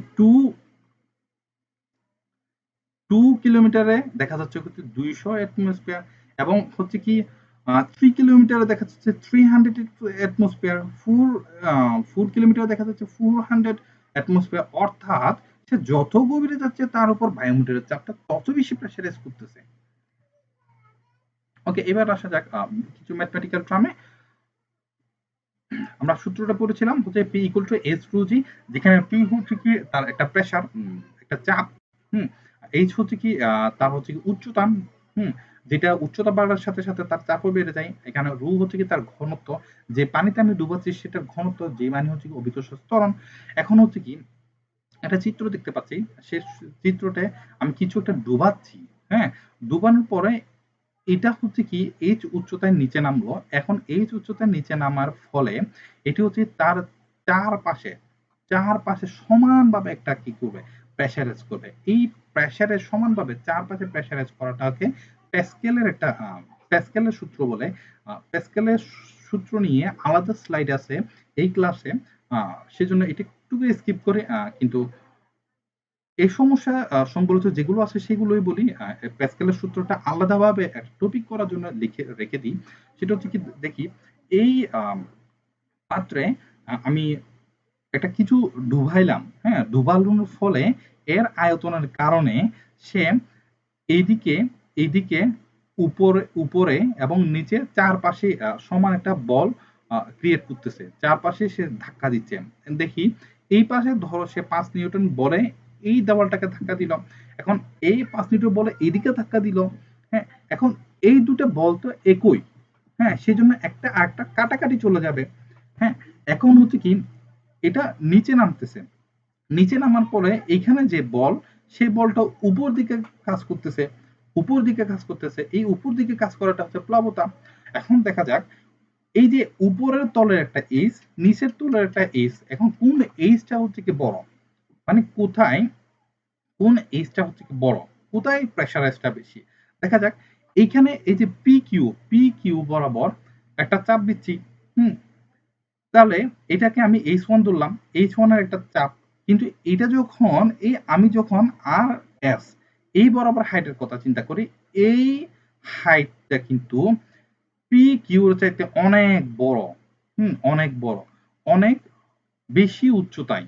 2 কিলোমিটারে দেখা যাচ্ছে হচ্ছে 200 অ্যাটমসফিয়ার এবং হচ্ছে কি 3 কিলোমিটারে দেখা যাচ্ছে 300 অ্যাটমসফিয়ার, 4 কিলোমিটারে দেখা যাচ্ছে 400 অ্যাটমসফিয়ার। অর্থাৎ সে যত গভীরে যাচ্ছে তার উপর বায়ুমণ্ডলের চাপটা তত বেশি প্রেসারাইজ করতেছে। ওকে, এবার আসা যাক কিছু ম্যাথমেটিক্যাল টার্মে। আমরা সূত্রটা পড়েছিলাম হচ্ছে P equal to S rho G, যেখানে পি হচ্ছে কি তার একটা প্রেসার, একটা চাপ। এইচ হচ্ছে কি তার হচ্ছে কি উচ্চতা। যেটা উচ্চতা বাড়ার সাথে সাথে তার চাপও বেড়ে যায়। এখানে রু হচ্ছে কি তার ঘনত্ব, যে পানিতে আমি ডুবাচ্ছি সেটার ঘনত্ব, যে মানে হচ্ছে কি অভিকর্ষ ত্বরণ। এখন হচ্ছে কি একটা চিত্র দেখতে পাচ্ছি, সে চিত্রতে আমি কিছু একটা ডুবাচ্ছি, হ্যাঁ, ডুবানোর পরে এটা হচ্ছে কি এইচ উচ্চতায় নিচে নামলো। এখন এইচ উচ্চতায় নিচে নামার ফলে এটি হচ্ছে তার চারপাশে চারপাশে সমানভাবে একটা কি করবে, প্রেসারাইজ করবে। এই প্রেসারের সমানভাবে চারপাশে প্রেসারাইজ করাটাকে প্যাসকেলের একটা প্যাসকেলের সূত্র বলে। প্যাসকেলের সূত্র নিয়ে আলাদা স্লাইড আছে এই ক্লাসে, সেজন্য এটা একটু স্কিপ করে কিন্তু এই সমস্যা সম্বলিত যেগুলো আছে সেগুলোই বলি। প্যাসকেলের সূত্রটা আলাদাভাবে একটা টপিক করার জন্য লিখে রেখে দিই। সেটা হচ্ছে কি দেখি, এই পাত্রে আমি একটা কিছু ডুবাইলাম, হ্যাঁ, ডুবানোর ফলে এর আয়তনের কারণে সে এইদিকে এইদিকে উপরে উপরে এবং নিচে চারপাশে সমান একটা বল ক্রিয়েট করতেছে, চারপাশে সে ধাক্কা দিচ্ছে। দেখি এই পাশে ধরো সে 5 নিউটন বলে এই দেওয়ালটাকে ধাক্কা দিল, এখন এই 5 নিউটন বলে এইদিকে ধাক্কা দিল, হ্যাঁ, এখন এই দুটো বল তো একই, হ্যাঁ, সেই জন্য একটা আরেকটা কাটাকাটি চলে যাবে, হ্যাঁ। এখন হচ্ছে কি এটা নিচে নামতেছে, নিচে নামার পরে এইখানে যে বল, সেই বলটা উপর দিকে কাজ করতেছে, উপর দিকে কাজ করতেছে, এই উপর দিকে কাজ করাটা হচ্ছে প্লাবতা। এখন দেখা যাক এই যে উপরের তলের একটা এইচ, নিচের তলের একটা এইচ, এখন কোন এইচটা হচ্ছে কি বড়, মানে কোথায় কোন এইচটা হচ্ছে কি বড়, কোথায় প্রেসারাইজটা বেশি। দেখা যাক এইখানে এই যে পি কিউ বরাবর একটা চাপ দিচ্ছি, হুম, তাহলে এটাকে আমি H1 ধরলাম, H1 এর একটা চাপ, কিন্তু এটা যখন আমি যখন আর এস এই বরাবর হাইটের কথা চিন্তা করি, এই হাইটটা কিন্তু পি কিউর চাইতে অনেক বড়, অনেক বড়, অনেক বেশি উচ্চতায়,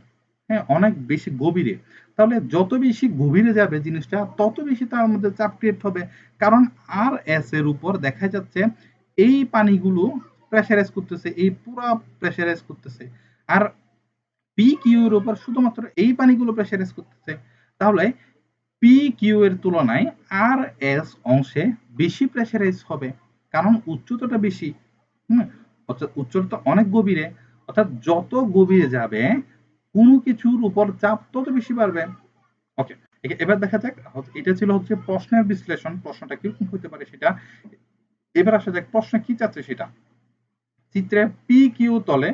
হ্যাঁ, অনেক বেশি গভীরে। তাহলে যত বেশি গভীরে যাবে জিনিসটা তত বেশি তার মধ্যে চাপ ক্রিয়েট হবে, কারণ আর এস এর উপর দেখা যাচ্ছে এই পানিগুলো প্রেসারাইজ করতেছে, এই পুরা প্রেসারাইজ করতেছে, আর পি কিউ এর উপর শুধুমাত্র এই পানিগুলো প্রেসারাইজ করতেছে। তাহলে পি কিউ এর তুলনায় আর এস অংশে বেশি প্রেসারাইজ হবে, কারণ উচ্চতাটা বেশি, হুম, অর্থাৎ উচ্চতা অনেক গভীরে, অর্থাৎ যত গভীরে যাবে কোনো কিছুর উপর চাপ তত বেশি বাড়বে। ওকে, এবার দেখা যাক, এটা ছিল হচ্ছে প্রশ্নের বিশ্লেষণ, প্রশ্নটা কিরকম হতে পারে সেটা। এবার আসা যাক প্রশ্ন কি চাচ্ছে সেটা। চিত্রে পি কিউ তলে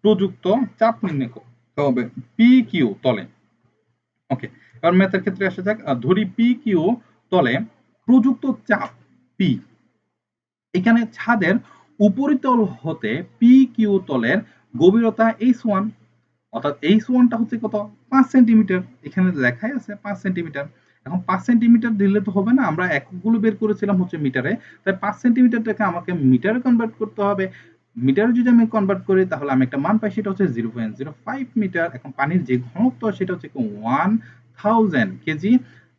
প্রযুক্ত চাপ নির্ণয় করতে হবে, পি কিউ তলে। ওকে, এবার ম্যাথের ক্ষেত্রে আসা যাক, ধরি পি কিউ তলে প্রযুক্ত চাপ পি, এখানে ছাদের উপরিতল হতে পি কিউ তলের গভীরতা H1, অর্থাৎ H1টা হচ্ছে কত, 5 সেন্টিমিটার, এখানে লেখাই আছে 5 সেন্টিমিটার। এখন 5 সেন্টিমিটার দিলে তো হবে না, আমরা এককগুলো বের করেছিলাম হচ্ছে মিটারে, তাই 5 সেন্টিমিটারটাকে আমাকে মিটারে কনভার্ট করতে হবে। মিটারে যদি আমি কনভার্ট করি তাহলে আমি একটা মান পাই, সেটা হচ্ছে 0.05 মিটার। এখন পানির যে ঘনত্ব সেটা হচ্ছে 1000 কেজি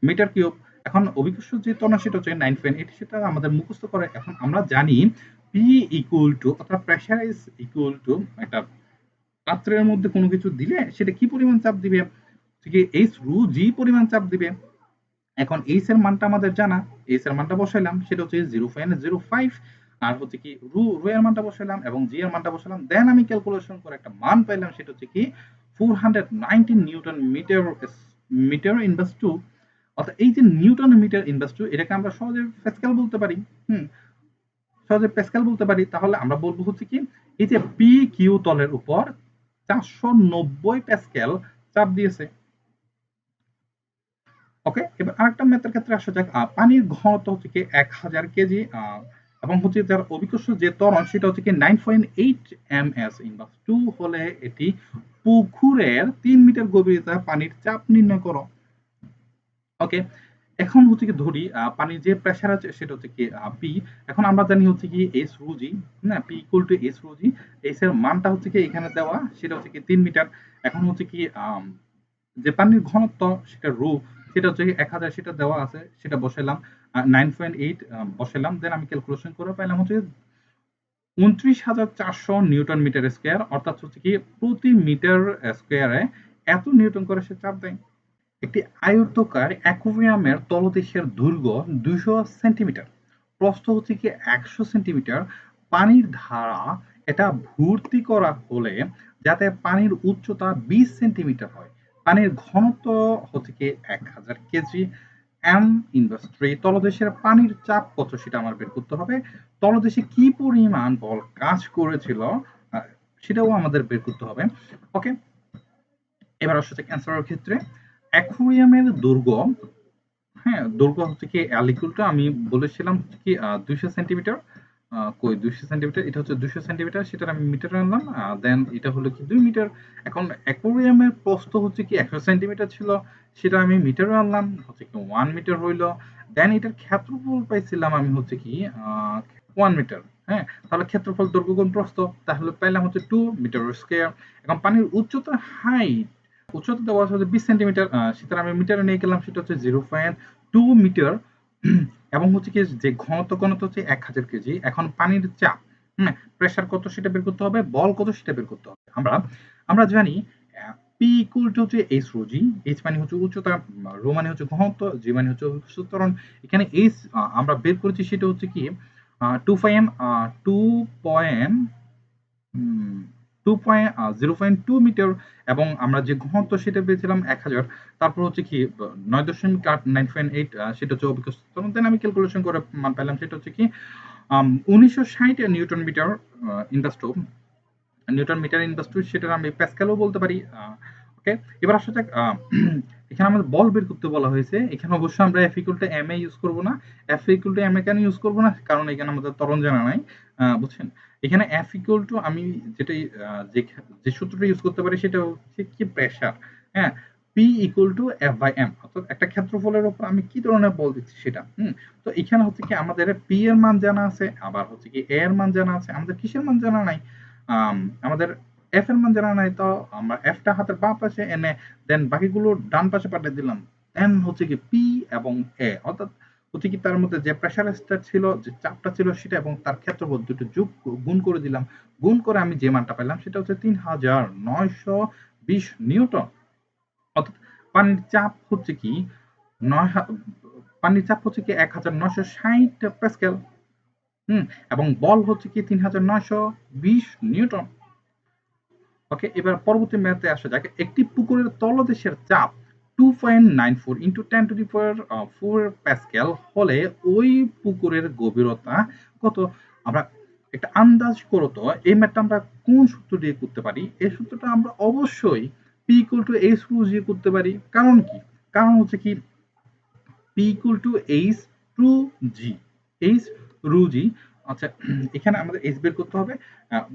মিটার কিউব। এখন অভিকর্ষ যে ত্বরণ সেটা হচ্ছে 9.8, সেটা আমাদের মুখস্থ করে। এখন আমরা জানি পি ইকুয়াল টু, অর্থাৎ প্রেসার ইজ ইকুয়াল টু, একটা পাত্রের মধ্যে কোনো কিছু দিলে সেটা কি পরিমাণ চাপ দিবে, ঠিক এইচ রু জি পরিমাণ চাপ দিবে। এখন এইচ এর মানটা আমাদের জানা, এইচ এর মানটা বসাইলাম, সেটা হচ্ছে 0.05, আর হচ্ছে কি রু রু এর মানটা বসাইলাম এবং জি এর মানটা বসালাম, দেন আমি ক্যালকুলেশন করে একটা মান পাইলাম, সেটা হচ্ছে কি 419 newton metre metre inverse two. অর্থাৎ এই যে নিউটন মিটার ইনভার্স টু, এটাকে আমরা সহজে প্যাসকেল বলতে পারি, হুম, সহজে প্যাসকেল বলতে পারি। তাহলে আমরা বলবো হচ্ছে কি এই যে পি কিউ তলের উপর 490 প্যাসকেল চাপ দিয়েছে। ওকে, এবার আরেকটা ম্যাথের ক্ষেত্রে আসা যাক। পানির ঘনত্ব হচ্ছে কি 1000 কেজি, এবং হচ্ছে যার অভিকর্ষ যে ত্বরণ সেটা হচ্ছে কি 9.8 ms ইনভার্স টু হলে এটি পুকুরের 3 মিটার গভীরতা পানির চাপ নির্ণয় করো। ওকে, এখন হচ্ছে কি ধরি পানির যে প্রেসার আছে সেটা হচ্ছে কি পি। এখন আমরা জানি হচ্ছে কি এস রু জি, না, পি ইকুয়াল টু এস রু জি। এস এর মানটা হচ্ছে কি এখানে দেওয়া, সেটা হচ্ছে কি 3 মিটার। এখন হচ্ছে কি যে পানির ঘনত্ব সেটা রু, সেটা হচ্ছে 1000, সেটা দেওয়া আছে, সেটা বসাইলাম, 9.8 বসাইলাম, দেন আমি ক্যালকুলেশন করে পাইলাম হচ্ছে 29,400 নিউটন মিটার স্কোয়ার, অর্থাৎ হচ্ছে কি প্রতি মিটার স্কোয়ারে এত নিউটন করে সে চাপ দেয়। একটি আয়তাকার অ্যাকুয়ারিয়ামের তলদেশের দৈর্ঘ্য 200 সেন্টিমিটার, প্রস্থ হচ্ছে কি 100 সেন্টিমিটার, পানির ধারা এটা ভর্তি করা হলে যাতে পানির উচ্চতা 20 সেন্টিমিটার হয়, পানির ঘনত্ব হচ্ছে কি 1000 কেজি, এম ইন্ডাস্ট্রি, তলদেশের পানির চাপ কত সেটা আমার বের করতে হবে, তলদেশে কি পরিমাণ বল কাজ করেছিল সেটাও আমাদের বের করতে হবে। ওকে, এবার আসছে অ্যান্সারের ক্ষেত্রে অ্যাকুয়ারিয়ামের দৈর্ঘ্য, হ্যাঁ দৈর্ঘ্য হচ্ছে কি লিকুইডটা আমি বলেছিলাম হচ্ছে কি 200 সেন্টিমিটার, কই 200 সেন্টিমিটার, এটা হচ্ছে 200 সেন্টিমিটার, সেটা আমি মিটারে আনলাম, দেন এটা হলো কি 2 মিটার। এখন অ্যাকোয়ারিয়ামের প্রস্থ হচ্ছে কি 100 সেন্টিমিটার ছিল, সেটা আমি মিটারে আনলাম, হচ্ছে কি 1 মিটার হইলো। দেন এটার ক্ষেত্রফল পাইছিলাম আমি হচ্ছে কি 1 মিটার। হ্যাঁ, তাহলে ক্ষেত্রফল দৈর্ঘ্য গুণ প্রস্থ, তাহলে পাইলাম হচ্ছে 2 মিটার স্কয়ার। এখন পানির উচ্চতা হাইট, উচ্চতা দেওয়া আছে হচ্ছে 20 সেন্টিমিটার, সেটা আমি মিটারে নিয়ে গেলাম, সেটা হচ্ছে 0.2 মিটার। এবং হচ্ছে কি যে ঘনত্ব হচ্ছে 1000 কেজি। এখন পানির চাপ, প্রেসার কত সেটা বের করতে হবে, বল কত সেটা বের করতে হবে। আমরা আমরা জানি পি ইকুয়াল টু হচ্ছে এইচ রো জি। এইচ মানে হচ্ছে উচ্চতা, রো মানে হচ্ছে ঘনত্ব, জি মানে হচ্ছে ত্বরণ। এখানে এইচ আমরা বের করেছি সেটা হচ্ছে কি 0.2 মিটার, এবং আমরা যে ঘনত্ব সেটা পেয়েছিলাম 1000, তারপর হচ্ছে কি 9.8, সেটা হচ্ছে অভিজ্ঞ ত্বরণ। দেন আমি ক্যালকুলেশন করে মান পেলাম, সেটা হচ্ছে কি 1960 newton metre inversed, newton metre inverse two, সেটা আমি প্যাসকেলও বলতে পারি। ওকে, এবার আসা যাক এখানে আমাদের বল বের করতে বলা হয়েছে। এখানে অবশ্যই আমরা F equal to M A use করবো না। F equal to M A কেন ইউজ করবো না, কারণ এখানে আমাদের ত্বরণ জানা নাই, বুঝছেন। এখানে এফ ইকুয়াল টু আমি যেটাই যে সূত্রটা ইউজ করতে পারি সেটা হচ্ছে কি প্রেসার। হ্যাঁ, P equal to F by M, অর্থাৎ একটা ক্ষেত্রফলের উপর আমি কি ধরনের বল দিচ্ছি সেটা। তো এখানে হচ্ছে কি আমাদের পি এর মান জানা আছে, আবার হচ্ছে কি এ এর মান জানা আছে, আমাদের কিসের মান জানা নাই, আমাদের এফ এর মান জানা নাই। তো আমরা এফটা হাতের বাম পাশে এনে দেন বাকিগুলো ডান পাশে পাঠিয়ে দিলাম। দেন হচ্ছে কি পি এবং এ, অর্থাৎ হচ্ছে কি তার মধ্যে যে প্রেসারটা ছিল, যে চাপটা ছিল সেটা, এবং তার ক্ষেত্রফল দুটো যোগ গুণ করে দিলাম। গুণ করে আমি যে মানটা পেলাম সেটা হচ্ছে 3920 নিউটন। অর্থাৎ পানির চাপ হচ্ছে কি নয়, পানির চাপ হচ্ছে কি 1960 প্যাসকেল। এবং বল হচ্ছে কি 3920 নিউটন। ওকে, এবার পরবর্তী ম্যাথে আসা যাক। একটি পুকুরের তলদেশের চাপ 2.94 ইন্টু 10⁴ প্যাসকেল হলে ওই পুকুরের গভীরতা কত? আমরা একটা আন্দাজ করো তো, এই ম্যাথটা আমরা কোন সূত্র দিয়ে করতে পারি? এই সূত্রটা আমরা অবশ্যই P equal to H rho দিয়ে করতে পারি। কারণ কি? কারণ হচ্ছে কি P equal to H two G, H rho G. আচ্ছা, এখানে আমাদের এইচ বের করতে হবে।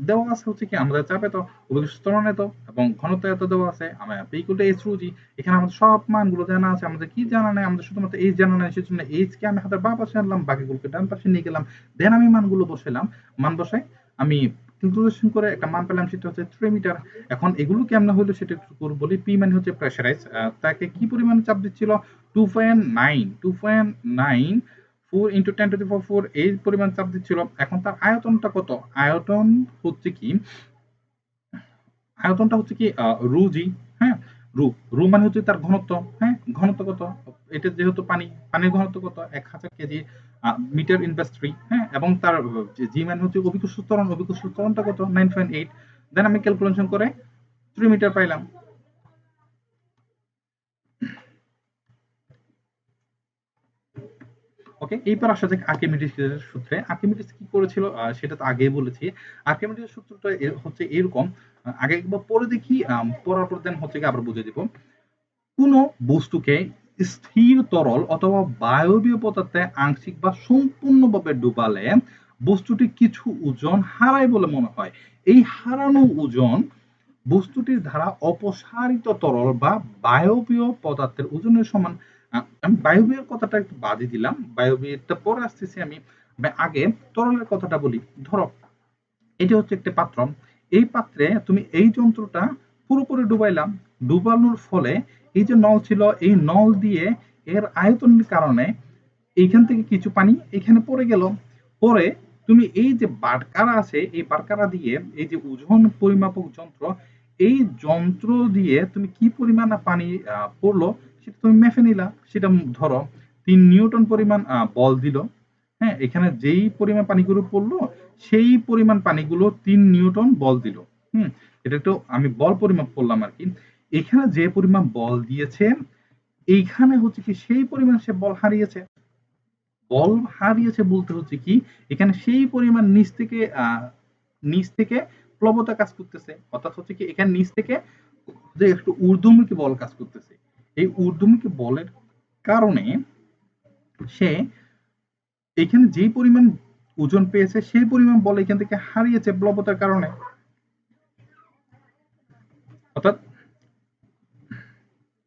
দেওয়া আছে হচ্ছে কি আমাদের চাপ এত, অভিকর্ষ ত্বরণ এত, এবং ঘনত্ব এত দেওয়া আছে। আমরা P equal to H rho জি, এখানে আমাদের সব মানগুলো জানা আছে। আমাদের কি জানা নাই? আমাদের শুধুমাত্র এইচ জানা নাই, সেজন্য এইচ কে আমি হাতের বাম পাশে আনলাম, বাকিগুলোকে ডান পাশে নিয়ে গেলাম। দেন আমি মানগুলো বসাইলাম, মান বসাই আমি ক্যালকুলেশন করে একটা মান পেলাম, সেটা হচ্ছে 3 মিটার। এখন এগুলো কেমন হলো সেটা একটু বলি। পি মানে হচ্ছে প্রেসারাইজ, তাকে কি পরিমাণে চাপ দিচ্ছিল? 2.94 ইন্টু 10⁴ এই পরিমাণ চাপ দিচ্ছিল। এখন তার আয়তনটা কত? আয়তন হচ্ছে কি, আয়তনটা হচ্ছে কি রু জি। হ্যাঁ, রু, রু মানে হচ্ছে তার ঘনত্ব। হ্যাঁ, ঘনত্ব কত? এটা যেহেতু পানি, পানির ঘনত্ব কত? 1000 কেজি মিটার ইনভার্স 3। হ্যাঁ, এবং তার জি মানে হচ্ছে অভিকর্ষ ত্বরণ, অভিকর্ষ ত্বরণটা কত? 9.8। দেন আমি ক্যালকুলেশন করে 3 মিটার পাইলাম। ওকে, এইবার আসা যাক আর্কিমিডিসের সূত্রে। আর্কিমিডিস কি করেছিল সেটা তো আগেই বলেছি। আর্কিমিডিসের সূত্রটা হচ্ছে এরকম, আগে একবার পড়ে দেখি, পড়ার পর দেন হচ্ছে আবার বুঝে দিব। কোনো বস্তুকে স্থির তরল অথবা বায়বীয় পদার্থে আংশিক বা সম্পূর্ণভাবে ডুবালে বস্তুটি কিছু ওজন হারায় বলে মনে হয়। এই হারানো ওজন বস্তুটির দ্বারা অপসারিত তরল বা বায়বীয় পদার্থের ওজনের সমান। আমি বায়বীয় কথাটা একটু বাদই দিলাম, বায়বীয়টা পরে আসতেছি আমি। আগে তরলের কথাটা বলি। ধরো এটা হচ্ছে একটা পাত্র, এই পাত্রে তুমি এই যন্ত্রটা পুরোপুরি ডুবাইলাম, ডুবানোর ফলে এই যে নল ছিল, এই নল দিয়ে এর আয়তনের কারণে এইখান থেকে কিছু পানি এখানে পড়ে গেল। পরে তুমি এই যে বাটকারা আছে, এই বাটকারা দিয়ে এই যে ওজন পরিমাপক যন্ত্র, এই যন্ত্র দিয়ে তুমি কি পরিমাণ পানি পড়লো সেটা তুমি মেপে নিলা। সেটা ধরো 3 নিউটন পরিমাণ বল দিল। হ্যাঁ, হ্যাঁ, এখানে যেই পরিমাণ পানিগুলো পড়লো সেই পরিমাণ পানিগুলো 3 নিউটন বল দিল। এটা একটু আমি বল পরিমাপ করলাম আর কি। এখানে যে পরিমাণ বল দিয়েছে এইখানে হচ্ছে কি সেই পরিমাণ সে বল হারিয়েছে। বল হারিয়েছে বলতে হচ্ছে কি এখানে সেই পরিমাণ নিচ থেকে প্লবতা কাজ করতেছে, অর্থাৎ হচ্ছে কি এখানে নিচ থেকে যে একটু ঊর্ধ্বমুখী বল কাজ করতেছে। এই ঊর্ধ্বমুখী বলের কারণে সে এখানে যেই পরিমাণ ওজন পেয়েছে সেই পরিমাণ বল এখান থেকে হারিয়েছে প্লবতার কারণে। অর্থাৎ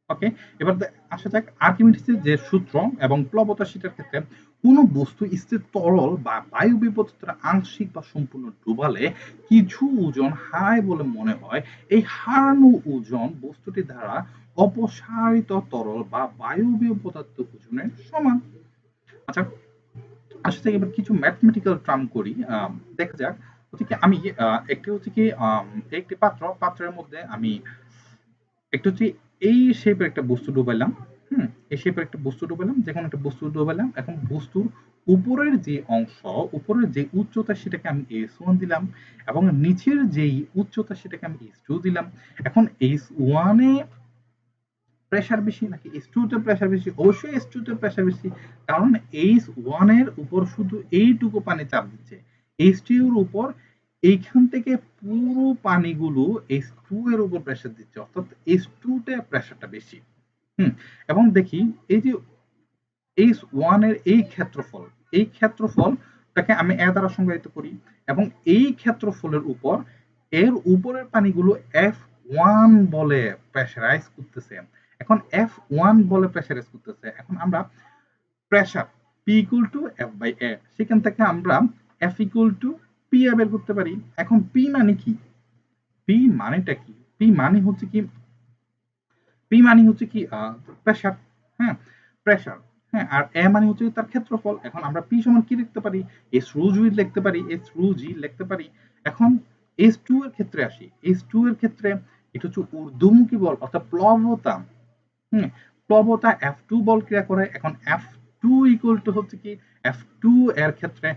ওকে, এবার আসা যাক আর্কিমিডিসের যে সূত্র এবং প্লবতা সেটার ক্ষেত্রে কোনো বস্তু স্থির তরল বা বায়ু বিপত্তির আংশিক বা সম্পূর্ণ ডুবালে কিছু ওজন হারায় বলে মনে হয়। এই হারানো ওজন বস্তুটি দ্বারা অপসারিত তরল বা বায়বীয় পদার্থ ওজনের সমান। আচ্ছা, আসলে থেকে এবার কিছু ম্যাথমেটিক্যাল টার্ম করি। দেখা যাক হচ্ছে কি আমি একটি হচ্ছে কি একটি পাত্রের মধ্যে আমি একটা হচ্ছে এই শেপের একটা বস্তু ডুবাইলাম। এই শেপের একটা বস্তু ডুবাইলাম, যে কোনো একটা বস্তু ডুবাইলাম। এখন বস্তুর উপরের যে অংশ, উপরের যে উচ্চতা সেটাকে আমি S1 দিলাম এবং নিচের যেই উচ্চতা সেটাকে আমি S2 দিলাম। এখন S1 এ প্রেসার বেশি নাকি S2 তে প্রেসার বেশি? অবশ্যই S2 তে প্রেসার বেশি। কারণ S1 এর উপর শুধু এইটুকু পানি চাপ দিচ্ছে। S2 এর উপর এইখান থেকে পুরো পানিগুলো S2 এর উপর প্রেসার দিচ্ছে, অর্থাৎ S2 তে প্রেসারটা বেশি। এবং দেখি এই যে S1 এর এই ক্ষেত্রফলটাকে আমি A দ্বারা সংজ্ঞায়িত করি এবং এই ক্ষেত্রফলের উপর এর উপরের পানিগুলো F1 বলে প্রেসারাইজ করতেছে। এখন F1 বলে প্রেসারাইজ করতেছে। এখন আমরা pressure P equal to F by A, সেখান থেকে আমরা F ইকুয়াল টু P বের করতে পারি। এখন P মানে কি? P মানেটা কি? P মানে হচ্ছে কি প্রেসার। হ্যাঁ, প্রেসার। হ্যাঁ, আর এ মানে হচ্ছে তার ক্ষেত্রফল। এখন আমরা পি সমান কি লিখতে পারি? এস রো জি লিখতে পারি, এস রো জি লিখতে পারি। এখন এস টু এর ক্ষেত্রে আসি। এস টু এর ক্ষেত্রে এটা হচ্ছে ঊর্ধ্বমুখী বল, অর্থাৎ প্লবতা। প্লবতা এফ টু বল ক্রিয়া করে। এখন এফ টু ইকুয়াল টু হচ্ছে কি এফ টু এর ক্ষেত্রে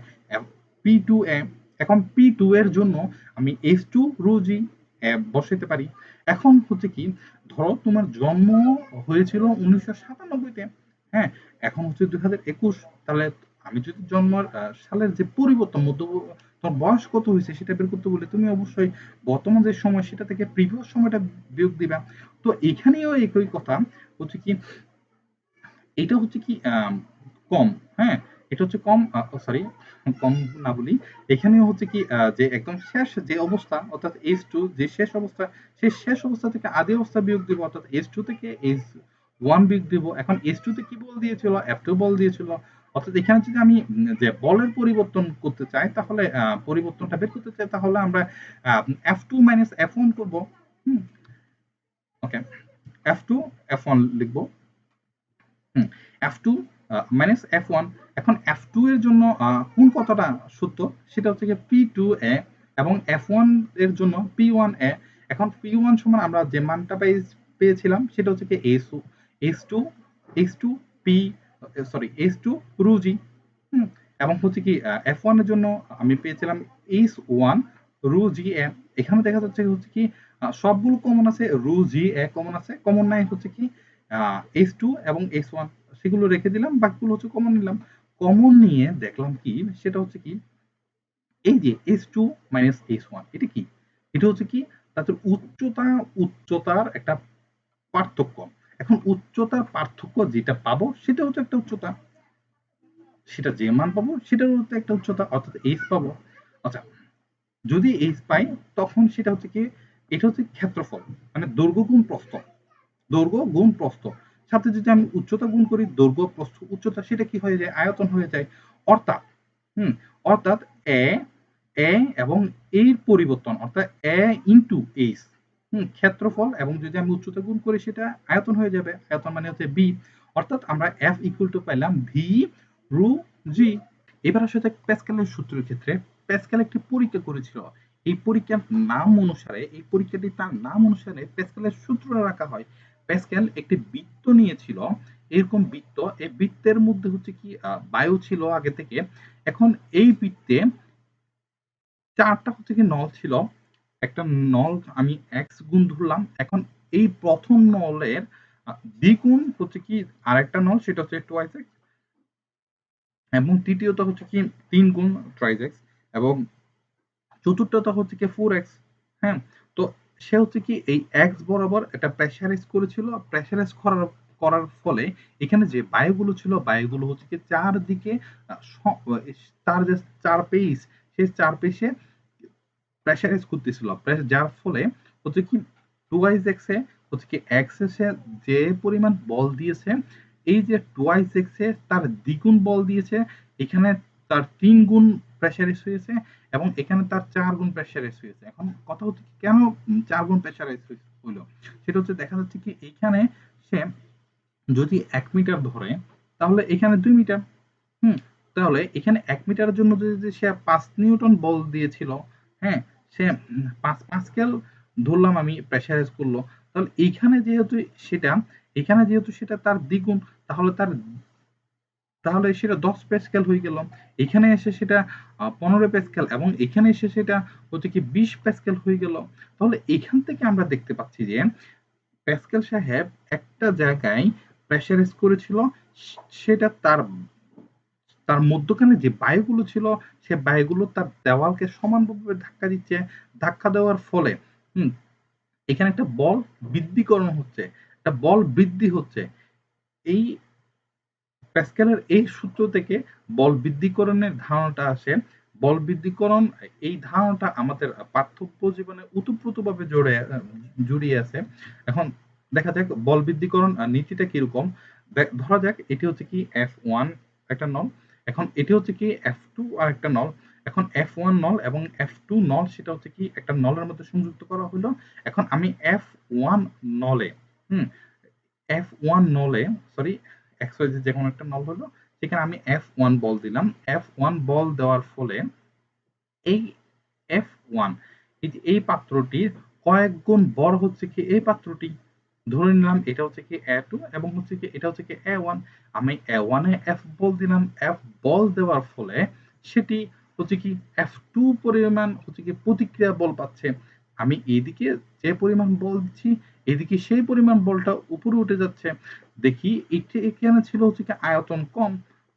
পি টু এ। এখন পি টু এর জন্য আমি এস টু রো জি বসাইতে পারি। এখন হচ্ছে কি ধরো তোমার জন্ম হয়েছিল 1997-তে, হ্যাঁ, এখন হচ্ছে 2021, তাহলে আমি যদি জন্মের সালের যে পরিবর্তন তোমার বয়স কত হয়েছে সেটা বের করতে বলে তুমি অবশ্যই বর্তমান যে সময় সেটা থেকে প্রিভিয়াস সময়টা বিয়োগ দিবা। তো এখানেও একই কথা হচ্ছে কি এটা হচ্ছে কি কম। হ্যাঁ, এটা হচ্ছে কম, সরি কম না বলি, এখানেও হচ্ছে কি যে একদম শেষ যে অবস্থা, অর্থাৎ এইচ টু যে শেষ অবস্থা, সেই শেষ অবস্থা থেকে আদি অবস্থা বিয়োগ দিব, অর্থাৎ এইচ টু থেকে এইচ ওয়ান বিয়োগ দিব। এখন এইচ টু তে কি বল দিয়েছিল? এফ টু বল দিয়েছিল। অর্থাৎ এখানে যদি আমি যে বলের পরিবর্তন করতে চাই, তাহলে পরিবর্তনটা বের করতে চাই, তাহলে আমরা F two minus F one করবো। Okay, F two F one লিখবো। F two minus F one. এখন এফ টু এর জন্য কোন কথাটা সত্য সেটা হচ্ছে পি টু এ এবং এফ ওয়ান এর জন্য পি ওয়ান এ। এখন পি ওয়ান সমান আমরা যে মানটা পেয়েছিলাম সেটা হচ্ছে কি S two S two P, sorry S two rho G. এবং হচ্ছে কি এফ ওয়ান এর জন্য আমি পেয়েছিলাম এইচ ওয়ান রু জি এ। এখানে দেখা যাচ্ছে হচ্ছে কি সবগুলো কমন আছে, রু জি এ কমন আছে, কমন নাই হচ্ছে কি এইচ টু এবং এইচ ওয়ান, সেগুলো রেখে দিলাম, বাকিগুলো হচ্ছে কমন নিলাম। কমন নিয়ে দেখলাম কি সেটা হচ্ছে কি এই যে H two minus H one, এটা কি? এটা হচ্ছে কি তাদের উচ্চতার একটা পার্থক্য। এখন উচ্চতার পার্থক্য যেটা পাবো সেটা হচ্ছে একটা উচ্চতা, সেটা যে মান পাবো সেটার হচ্ছে একটা উচ্চতা, অর্থাৎ এইচ পাবো। আচ্ছা, যদি এইচ পাই তখন সেটা হচ্ছে কি এটা হচ্ছে ক্ষেত্রফল, মানে দৈর্ঘ্য গুণ প্রস্থ, দৈর্ঘ্য গুণ প্রস্থ, সাথে যদি আমি উচ্চতা গুণ করি দৈর্ঘ্য প্রস্থ উচ্চতা, সেটা কি হয়ে যায়? আয়তন হয়ে যায়। অর্থাৎ হুম অর্থাৎ এ এ এবং এর পরিবর্তন, অর্থাৎ এ ইন্টু এইচ ক্ষেত্রফল, এবং যদি আমি উচ্চতা গুণ করি সেটা আয়তন হয়ে যাবে। আয়তন মানে হচ্ছে বি। অর্থাৎ আমরা এফ ইকুয়াল টু পাইলাম ভি রু জি। এবার আসলে প্যাসকেলের সূত্রের ক্ষেত্রে প্যাসকেল একটি পরীক্ষা করেছিল। এই পরীক্ষার নাম অনুসারে, এই পরীক্ষাটি তার নাম অনুসারে প্যাসকেলের সূত্র রাখা হয়। প্যাসকেল একটি বৃত্ত নিয়েছিল, এরকম বৃত্ত, এই বৃত্তের মধ্যে হচ্ছে কি বায়ু ছিল আগে থেকে, এখন এই বৃত্তে 4টা হচ্ছে কি নল ছিল। একটা নল আমি x গুণ ধরলাম। এখন এই প্রথম নলের দ্বিগুণ হচ্ছে কি আরেকটা নল, সেটা হচ্ছে 2x এবং তৃতীয়টা হচ্ছে কি 3 গুণ ট্রাইজেক্স এবং চতুর্থটা হচ্ছে কি 4x। হ্যাঁ, তো সে হচ্ছে কি এই x বরাবর একটা প্রেসারাইজ করেছিল। প্রেসারাইজ করার করার ফলে এখানে যে বায়ুগুলো ছিল, বায়ুগুলো হচ্ছে কি চারদিকে তার যে চার পেইস, সেই চার পেইসে প্রেসারাইজ করতেছিল, যার ফলে হচ্ছে কি 2x এ হচ্ছে কি x এসে যে পরিমাণ বল দিয়েছে, এই যে 2x এ তার দ্বিগুণ বল দিয়েছে, এখানে তার 3 গুণ প্রেসারাইজ হয়েছে এবং এখানে তার 4 গুণ প্রেসারাইজ হয়েছে। এখন কথা হচ্ছে কি কেন 4 গুণ প্রেসারাইজ হইলো, সেটা হচ্ছে দেখা যাচ্ছে কি এইখানে সে যদি 1 মিটার ধরে তাহলে এখানে 2 মিটার। হুম, তাহলে এখানে 1 মিটারের জন্য যদি সে 5 নিউটন বল দিয়েছিল, হ্যাঁ, সে 5 পাস্কেল ধরলাম আমি প্রেসারাইজ করলো, তাহলে এখানে যেহেতু সেটা তার দ্বিগুণ, তাহলে সেটা 10 প্যাসকেল হয়ে গেল। এখানে এসে সেটা 15 প্যাসকেল এবং এখানে এসে সেটা হচ্ছে কি 20 প্যাসকেল হয়ে গেল। তাহলে এখান থেকে আমরা দেখতে পাচ্ছি যে প্যাসকেল সাহেব একটা জায়গায় প্রেসারাইজ করেছিল, সেটা তার তার মধ্যখানে যে বায়ুগুলো ছিল, সে বায়ুগুলো তার দেওয়ালকে সমানভাবে ধাক্কা দিচ্ছে। ধাক্কা দেওয়ার ফলে হুম, এখানে একটা বল বৃদ্ধিকরণ হচ্ছে, একটা বল বৃদ্ধি হচ্ছে। এই প্যাসকেলের এই সূত্র থেকে বল বৃদ্ধিকরণের ধারণাটা আসে। বল বৃদ্ধিকরণ এই ধারণাটা আমাদের পাঠ্য জীবনে ওতপ্রোতভাবে জড়িয়ে আছে। এখন দেখা যাক বল বৃদ্ধিকরণ নীতিটা কিরকম। ধরা যাক এটি হচ্ছে কি F1 একটা নল, এখন এটি হচ্ছে কি F2 আর একটা নল। এখন F1 নল এবং F2 নল সেটা হচ্ছে কি একটা নলের মধ্যে সংযুক্ত করা হলো। এখন আমি F1 নলে হুম F1 নলে সরি XYZ যে কোনো একটা নল হলো, সেখানে আমি F1 বল দিলাম। F1 বল দেওয়ার ফলে এই F1 এই পাত্রটির কয়েক গুণ বড় হচ্ছে কি এই পাত্রটি। ধরে নিলাম এটা হচ্ছে কি A2 এবং হচ্ছে কি এটা হচ্ছে কি A1। আমি A1 এ F বল দিলাম। F বল দেওয়ার ফলে সেটি হচ্ছে কি F2 পরিমাণ হচ্ছে কি প্রতিক্রিয়া বল পাচ্ছে। আমি এদিকে যে পরিমাণ বল দিচ্ছি, এদিকে সেই পরিমাণ বলটা উপরে উঠে যাচ্ছে। দেখি এখানে ছিল হচ্ছে কি আয়তন কম,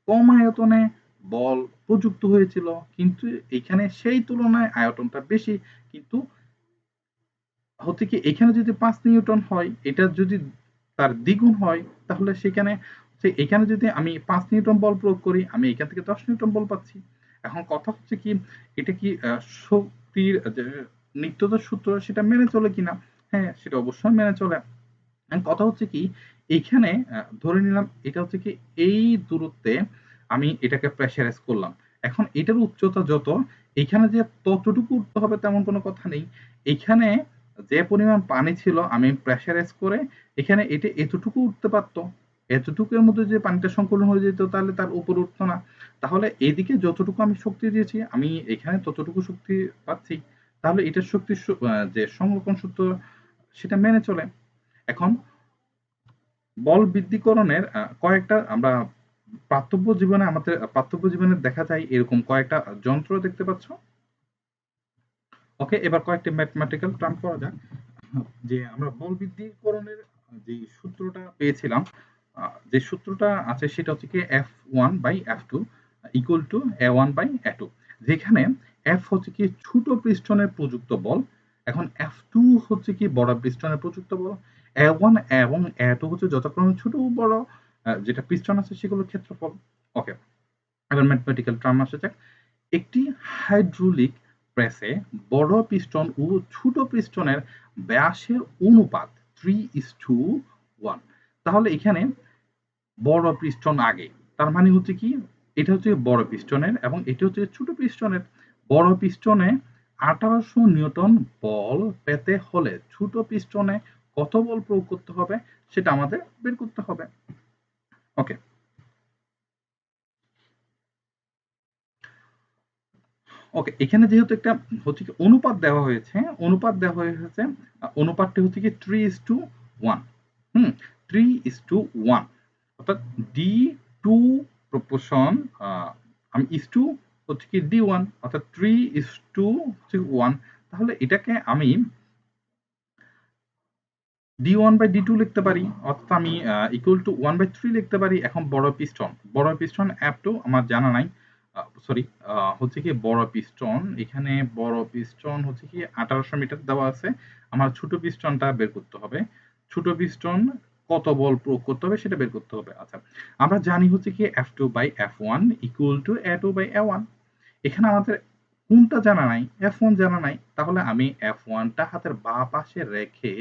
কম আয়তনে বল প্রযুক্ত হয়েছিল, কিন্তু এখানে সেই তুলনায় আয়তনটা বেশি। কিন্তু হচ্ছে কি এখানে যদি 5 নিউটন হয়, এটা যদি তার দ্বিগুণ হয়, তাহলে সেখানে এখানে যদি আমি 5 নিউটন বল প্রয়োগ করি, আমি এখান থেকে 10 নিউটন বল পাচ্ছি। এখন কথা হচ্ছে কি এটা কি শক্তির যে নিত্যতার সূত্র সেটা মেনে চলে কিনা? হ্যাঁ, সেটা অবশ্যই মেনে চলে। কথা হচ্ছে কি এইখানে ধরে নিলাম এটা হচ্ছে কি এই দূরত্বে আমি এটাকে প্রেসারাইজ করলাম। এখন এটার উচ্চতা যত, এখানে যে ততটুকু উঠতে হবে তেমন কোনো কথা নেই। এখানে যে পরিমাণ পানি ছিল আমি প্রেসারাইজ করে এখানে এটা এতটুকু উঠতে পারতো। এতটুকুর মধ্যে যে পানিটা সংকলন হয়ে যেত তাহলে তার উপরে উঠতো না। তাহলে এদিকে যতটুকু আমি শক্তি দিয়েছি আমি এখানে ততটুকু শক্তি পাচ্ছি। তাহলে এটার শক্তির যে সংরক্ষণ সূত্র সেটা মেনে চলে। এখন বল বৃদ্ধিকরণের কয়েকটা আমরা পাঠ্যব্য জীবনে দেখা যায় এরকম কয়েকটা যন্ত্র দেখতে পাচ্ছ। ওকে, এবার কয়েকটা ম্যাথমেটিক্যাল টার্ম করা যাক। যে আমরা বল বৃদ্ধিকরণের যে সূত্রটা পেয়েছিলাম, যে সূত্রটা আছে সেটা হচ্ছে কি F1/F2 ইকুয়াল টু A1/A2, যেখানে F হচ্ছে কি ছোট পিস্টনের প্রযুক্ত বল, এখন F2 হচ্ছে কি বড় পিস্টনের প্রযুক্ত বল, A1 এবং A2 হচ্ছে যথাক্রমে ছোট ও বড় যেটা পিস্টন আছে সেগুলোর ক্ষেত্রফল। ওকে, এবার ম্যাথমেটিক্যাল টার্ম আসা যাক। একটি হাইড্রোলিক প্রেসে বড় পিস্টন ও ছোট পিস্টনের ব্যাসের অনুপাত 3:1। তাহলে এখানে বড় পিস্টন আগে, তার মানে হচ্ছে কি এটা হচ্ছে বড় পিস্টনের এবং এটা হচ্ছে ছোট পিস্টনের। বড় পিস্টনে 1800 নিউটন বল পেতে হলে ছোট পিস্টনে কত বল প্রয়োগ করতে হবে সেটা আমাদের বের করতে হবে। ওকে, ওকে, এখানে যেহেতু একটা হচ্ছে কি অনুপাত দেওয়া হয়েছে, অনুপাতটি হচ্ছে কি 3:1। হুম, 3:1, অর্থাৎ D2 প্রপোর্শন আমি ইস টু হচ্ছে কি D1 অর্থাৎ 3:1, তাহলে এটাকে আমি D1/D2 লিখতে পারি, অর্থাৎ আমি ইকুয়াল টু 1/3 লিখতে পারি। এখন বড় পিস্টন F2 আমার জানা নাই, সরি, হচ্ছে কি বড় পিস্টন, এখানে বড় পিস্টন হচ্ছে কি 1800 মিটার দেওয়া আছে। আমার ছোট পিস্টনটা বের করতে হবে। ছোট পিস্টন কত বল প্রয়োগ করতে হবে সেটা বের করতে হবে। আচ্ছা, আমরা জানি হচ্ছে কি F2/F1 ইকুয়াল টু A2/A1। এখানে আমাদের কোনটা জানা নাই, F1 জানা নাই, তাহলে আমি F1 টা হাতের বাঁ পাশে রেখে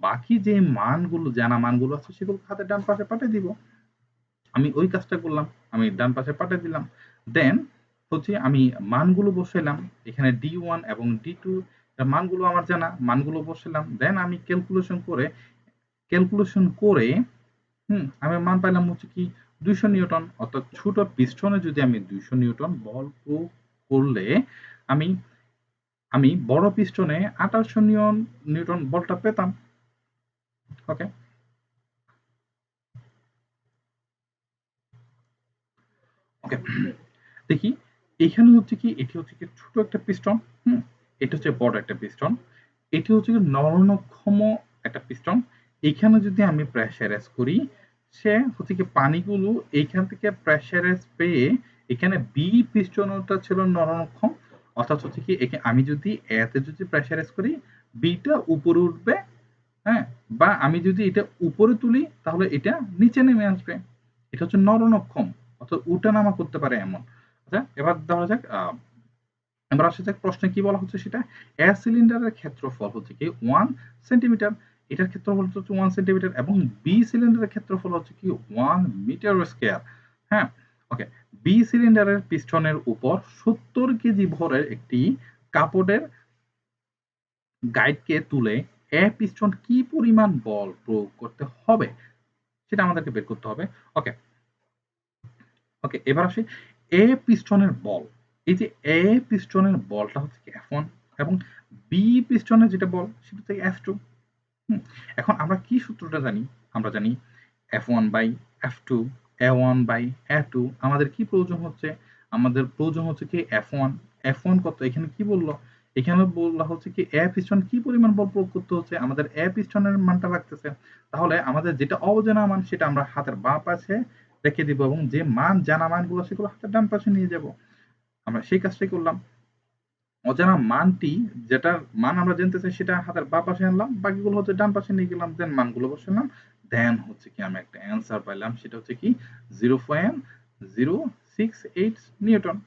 বাকি যে মানগুলো, জানা মানগুলো আছে সেগুলো হাতের ডান পাশে পাঠিয়ে দিব। আমি ওই কাজটা করলাম, আমি ডান পাশে পাঠিয়ে দিলাম। দেন হচ্ছে আমি মানগুলো বসাইলাম, এখানে D1 এবং D2 এর মানগুলো আমার জানা, মানগুলো বসাইলাম। দেন আমি ক্যালকুলেশন করে আমি মান পাইলাম হচ্ছে কি 200 নিউটন। অর্থাৎ ছোট পিস্টনে যদি আমি 200 নিউটন বল প্রয়োগ করলে আমি আমি বড় পিস্টনে 1800 নিউটন বলটা পেতাম। ওকে, ওকে, দেখি এখানে হচ্ছে কি, এটি হচ্ছে কি ছোট একটা পিস্টন, এটা হচ্ছে বড় একটা পিস্টন, এটি হচ্ছে কি নরনক্ষম একটা পিস্টন। এখানে যদি আমি প্রেসারাইজ করি, সে হচ্ছে কি পানিগুলো এইখান থেকে প্রেসারাইজ পেয়ে এখানে বি পিস্টনটা ছিল নরনক্ষম, অর্থাৎ হচ্ছে কি আমি যদি এতে যদি প্রেসারাইজ করি, বিটা উপরে উঠবে, হ্যাঁ, বা আমি যদি এটা উপরে তুলি তাহলে এটা নিচে নেমে আসবে। এটা হচ্ছে নরনক্ষম, অর্থাৎ উঠানামা করতে পারে এমন। আচ্ছা, এবার ধরা যাক, এবার আসা যাক প্রশ্নে কি বলা হচ্ছে সেটা। এ সিলিন্ডারের ক্ষেত্রফল হচ্ছে কি 1 সেন্টিমিটার, এটার ক্ষেত্রফল হচ্ছে 1 সেন্টিমিটার, এবং বি সিলিন্ডারের ক্ষেত্রফল হচ্ছে কি 1 মিটার স্কয়ার। হ্যাঁ, ওকে, বি সিলিন্ডারের পিস্টনের উপর 70 কেজি ভরের একটি কাপড়ের গাইডকে তুলে এ পিস্টন কি পরিমাণ বল প্রয়োগ করতে হবে সেটা আমাদেরকে বের করতে হবে। ওকে, ওকে, এবার আসি এ পিস্টনের বল। এই যে এ পিস্টনের বলটা হচ্ছে কি F1, এবং বি পিস্টনের যেটা বল সেটা হচ্ছে F2। এখন আমরা কি সূত্রটা জানি? আমরা জানি F1/F2, A1/A2। আমাদের কি প্রয়োজন হচ্ছে? আমাদের প্রয়োজন হচ্ছে কি F1। F1 কত? এখানে কি বললো? এখানে বলা হচ্ছে কি এ পিস্টন কি পরিমাণ বল প্রয়োগ করতে হচ্ছে, আমাদের এ পিস্টনের মানটা রাখতেছে। তাহলে আমাদের যেটা অজানা মান সেটা আমরা হাতের বাঁ পাশে রেখে দিব, এবং যে মান জানা মানগুলো সেগুলো হাতের ডান পাশে নিয়ে যাব। আমরা সেই কাজটাই করলাম। অজানা মানটি, যেটার মান আমরা জানতে চাই সেটা হাতের বাঁ পাশে আনলাম, বাকিগুলো হচ্ছে ডান পাশে নিয়ে গেলাম, দেন মানগুলো বসালাম। দেন হচ্ছে কি আমি একটা অ্যান্সার পাইলাম, সেটা হচ্ছে কি 0.068 নিউটন।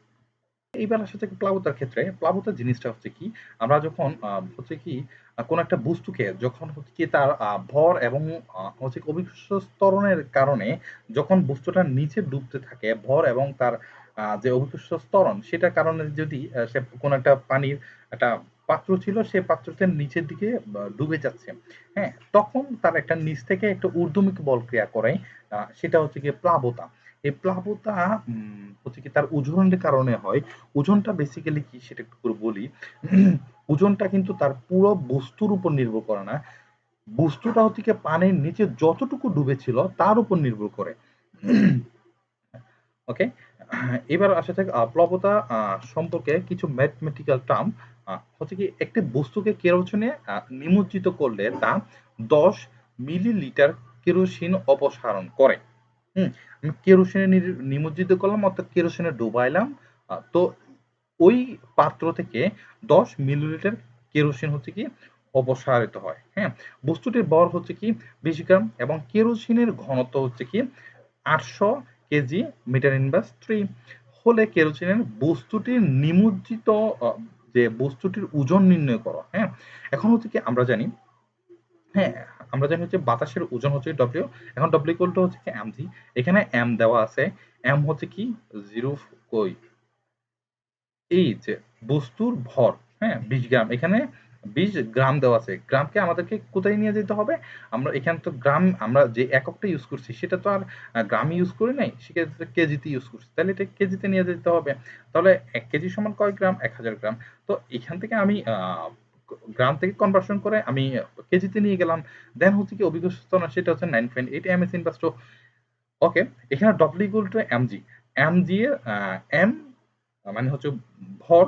এইবার আসা থেকে প্লাবতার ক্ষেত্রে, প্লাবতা জিনিসটা হচ্ছে কি, আমরা যখন হচ্ছে কি কোন একটা বস্তুকে যখন হচ্ছে কি তার ভর এবং হচ্ছে কি অভিকর্ষ ত্বরণের কারণে যখন বস্তুটা নিচে ডুবতে থাকে, ভর এবং তার যে অভিকর্ষ ত্বরণ সেটার কারণে যদি সে কোন একটা পানির একটা পাত্র ছিল, সে পাত্রতে নিচের দিকে ডুবে যাচ্ছে, হ্যাঁ, তখন তার একটা নিচ থেকে একটা ঊর্ধ্বমুখী বল ক্রিয়া করে, সেটা হচ্ছে কি প্লাবতা। এই প্লাবতা হচ্ছে কি তার ওজনের কারণে হয়। ওজনটা বেসিক্যালি কি সেটা একটু করে বলি। ওজনটা কিন্তু তার পুরো বস্তুর উপর নির্ভর করে না, বস্তুটা হচ্ছে কি পানির নিচে যতটুকু ডুবেছিল তার উপর নির্ভর করে। ওকে, এবার আসা যাক প্লাবতা সম্পর্কে কিছু ম্যাথমেটিক্যাল টার্ম। হচ্ছে কি একটি বস্তুকে কেরোসিনে নিমজ্জিত করলে তা 10 মিলিলিটার কেরোসিন অপসারণ করে। আমি কেরোসিনে নিমজ্জিত করলাম, অর্থাৎ কেরোসিনে ডুবাইলাম। তো ওই পাত্র থেকে 10 মিলিলিটার কেরোসিন হচ্ছে কি অপসারিত হয়। হ্যাঁ, বস্তুটির ভর হচ্ছে কি 20 গ্রাম, এবং কেরোসিনের ঘনত্ব হচ্ছে কি 800 কেজি মিটার ইনভার্স 3 হলে কেরোসিনের বস্তুটির নিমজ্জিত যে বস্তুটির ওজন নির্ণয় করো। হ্যাঁ, এখন হচ্ছে কি আমরা জানি, হ্যাঁ, আমরা জানি হচ্ছে বাতাসের ওজন হচ্ছে ডব্লিউ। এখন ডব্লিউ ইকুয়াল টু হচ্ছে কি mg। এখানে m দেওয়া আছে, m হচ্ছে কি 0 কই, এই যে বস্তুর ভর, হ্যাঁ 20 গ্রাম, এখানে 20 গ্রাম দেওয়া আছে। গ্রামকে আমাদেরকে কোথায় নিয়ে যেতে হবে? আমরা এখানে তো গ্রাম, আমরা যে এককটা ইউজ করছি সেটা তো আর গ্রামে ইউজ করি নাই, সেক্ষেত্রে কেজিতে ইউজ করছি, তাহলে এটা কেজিতে নিয়ে যেতে হবে। তাহলে 1 কেজি সমান কয় গ্রাম? 1000 গ্রাম। তো এখান থেকে আমি গ্রাম থেকে কনভার্সন করে আমি কেজিতে নিয়ে গেলাম। দেন হচ্ছে কি অভিজ্ঞ সূচনা, সেটা হচ্ছে 9.8 ms ইনভার্স টু। ওকে, এখানে W equal to mg। M দিয়ে এম মানে হচ্ছে ভর,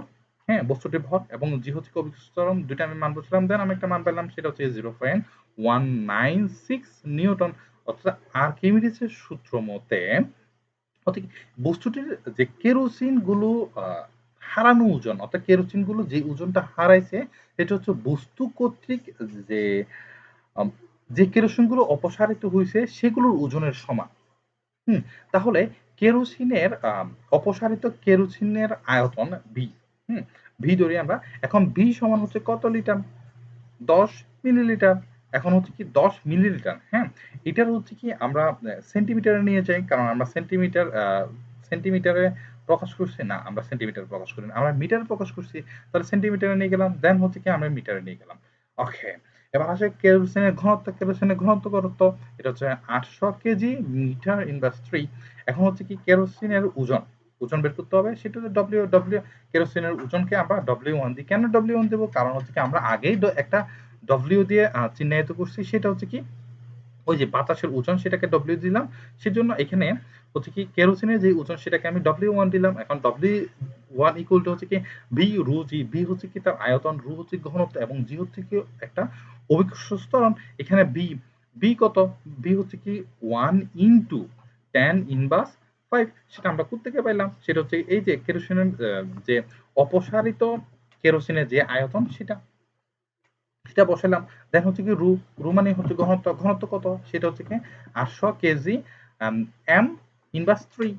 হ্যাঁ বস্তুটির ভর, এবং জি হচ্ছে অভিকর্ষ ত্বরণ, দুইটা আমি মান বলছিলাম, দেন আমি একটা মান পেলাম সেটা হচ্ছে 0.196 নিউটন। অর্থাৎ আর্কিমিডিসের সূত্র মতে অর্থাৎ বস্তুটির যে কেরোসিন গুলো হারানো ওজন, অর্থাৎ কেরোসিন গুলো যে ওজনটা হারাইছে এটা হচ্ছে বস্তু কর্তৃক যে আম, যে কেরোসিন গুলো অপসারিত হয়েছে সেগুলোর ওজনের সমান। হুম, তাহলে কেরোসিনের অপসারিত কেরোসিনের আয়তন বি। হুম, ভি ধরি আমরা। এখন বি সমান হচ্ছে কত লিটার? 10 মিলিলিটার। এখন হচ্ছে কি 10 মিলিলিটার, হ্যাঁ? এটার হচ্ছে কি আমরা সেন্টিমিটারে নিয়ে যাই, কারণ আমরা সেন্টিমিটারে প্রকাশ করছি না, আমরা সেন্টিমিটারে প্রকাশ করি না, আমরা মিটারে প্রকাশ করছি। তাহলে সেন্টিমিটারে নিয়ে গেলাম, দেন হচ্ছে কি আমরা মিটারে নিয়ে গেলাম। ওকে, এবার আসে কেরোসিনের ঘনত্ব। কেরোসিনের ঘনত্ব কত? এটা হচ্ছে 800 কেজি মিটার ইনভার্স 3। এখন হচ্ছে কি কেরোসিনের ওজন, ওজন বের করতে হবে, সেটা হচ্ছে ডব্লিউ। কেরোসিনের ওজনকে আমরা W1 দিই। কেন W1 দেব? কারণ হচ্ছে কি আমরা আগেই একটা ডব্লিউ দিয়ে চিহ্নিত করছি, সেটা হচ্ছে কি ওই যে বাতাসের ওজন সেটাকে ডব্লিউ দিলাম। সেজন্য এখানে হচ্ছে কি কেরোসিনের যে ওজন সেটাকে আমি W1 দিলাম। এখন W1 ইকুয়াল টু হচ্ছে কি ভি রু জি। ভি হচ্ছে কি তার আয়তন, রু হচ্ছে ঘনত্ব, এবং জি হচ্ছে কি একটা অভিকর্ষ ত্বরণ। এখানে বি, বি কত? বি হচ্ছে কি 1 ইনটু 10 ইনভার্স 5। সেটা আমরা কোত্থেকে পাইলাম? সেটা হচ্ছে এই যে কেরোসিনের যে অপসারিত কেরোসিনের যে আয়তন সেটা বসালাম। দেন হচ্ছে কি রু, রু মানে হচ্ছে ঘনত্ব। ঘনত্ব কত? সেটা হচ্ছে কি 800 কেজি এম ইনভার্স 3।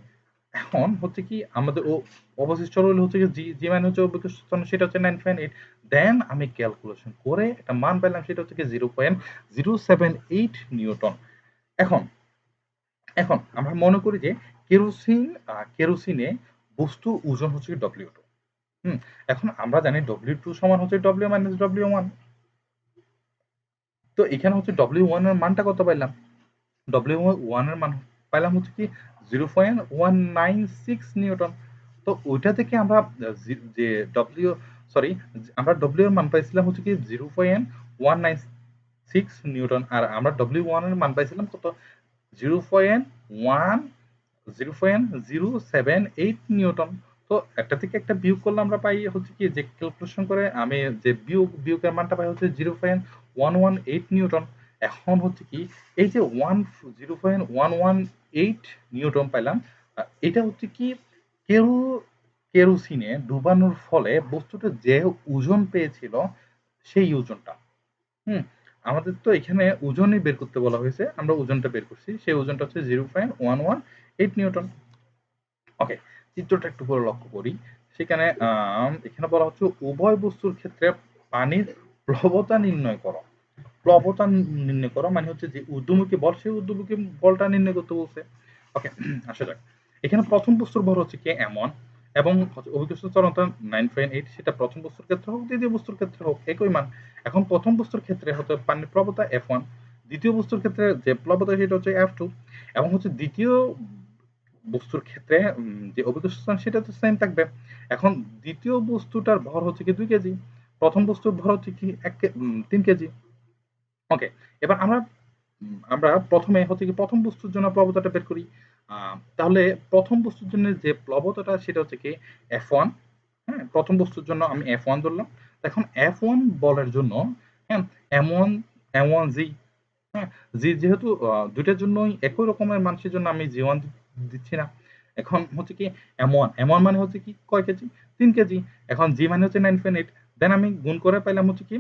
এখন হচ্ছে কি আমাদের অবশিষ্ট রইল হচ্ছে কি জি। জি মানে হচ্ছে অভিকর্ষ ত্বরণ, সেটা হচ্ছে 9.8। দেন আমি ক্যালকুলেশন করে একটা মান পেলাম, সেটা হচ্ছে কি 0.078 নিউটন। এখন এখন আমরা মনে করি যে কেরোসিনে বস্তুর ওজন হচ্ছে W2। হুম, এখন আমরা জানি W2 সমান হচ্ছে W মাইনাস W1। তো এখানে হচ্ছে W1 এর মানটা কত পাইলাম? W1 এর মান পাইলাম হচ্ছে কি 0.196 নিউটন। তো ওইটা থেকে আমরা যে ডব্লিউ সরি আমরা ডব্লিউ এর মান পাইছিলাম হচ্ছে কি 0.196 নিউটন, আর আমরা W1 এর মান পাইছিলাম কত? 0.078 নিউটন। তো একটা থেকে একটা বিয়োগ করলে আমরা পাই হচ্ছে কি যে ক্যালকুলেশন করে আমি যে বিয়োগের মানটা পাই হচ্ছে 0.118 নিউটন। এখন হচ্ছে কি এই যে 0.118 নিউটন পাইলাম, এটা হচ্ছে কি কেরো কেরোসিনে ডুবানোর ফলে বস্তুটা যে ওজন পেয়েছিল সেই ওজনটা। হুম, আমাদের তো এখানে ওজনই বের করতে বলা হয়েছে, আমরা ওজনটা বের করছি, সেই ওজনটা হচ্ছে 0.118 নিউটন। ওকে, চিত্রটা একটু করে লক্ষ্য করি। সেখানে এখানে বলা হচ্ছে উভয় বস্তুর ক্ষেত্রে পানির প্লবতা নির্ণয় করো। প্লবতা নির্ণয় করো মানে হচ্ছে যে ঊর্ধ্বমুখী বল, সেই ঊর্ধ্বমুখী বলটা নির্ণয় করতে বলছে। ওকে, আসা যাক। এখানে প্রথম বস্তুর ভর হচ্ছে কি এমন, এবং অভিকর্ষ ত্বরণটা 9.8, সেটা প্রথম বস্তুর ক্ষেত্রে হোক দ্বিতীয় বস্তুর ক্ষেত্রে হোক একই মান। এখন প্রথম বস্তুর ক্ষেত্রে হচ্ছে পানির প্লবতা F1, দ্বিতীয় বস্তুর ক্ষেত্রে যে প্লবতা সেটা হচ্ছে F2, এবং হচ্ছে দ্বিতীয় বস্তুর ক্ষেত্রে যে অভিকর্ষ ত্বরণ সেটা তো সেম থাকবে। এখন দ্বিতীয় বস্তুটার ভর হচ্ছে কি 2 কেজি, প্রথম বস্তুর ভর হচ্ছে কি 3 কেজি। ওকে, এবার আমরা আমরা প্রথমে হচ্ছে কি প্রথম বস্তুর জন্য প্লবতাটা বের করি। তাহলে প্রথম বস্তুর জন্য যে প্লবতাটা সেটা হচ্ছে কি F1। হ্যাঁ, প্রথম বস্তুর জন্য আমি F1 ধরলাম। এখন F1 বলের জন্য, হ্যাঁ, M1 M1 জি, হ্যাঁ, জি যেহেতু দুইটার জন্যই একই রকমের মান, সেজন্য আমি G1 দিচ্ছি না। এখন হচ্ছে কি M1 মানে হচ্ছে কি কয় কেজি? 3 কেজি। এখন জি মানে হচ্ছে 9.8, দেন আমি গুণ করে পাইলাম হচ্ছে কি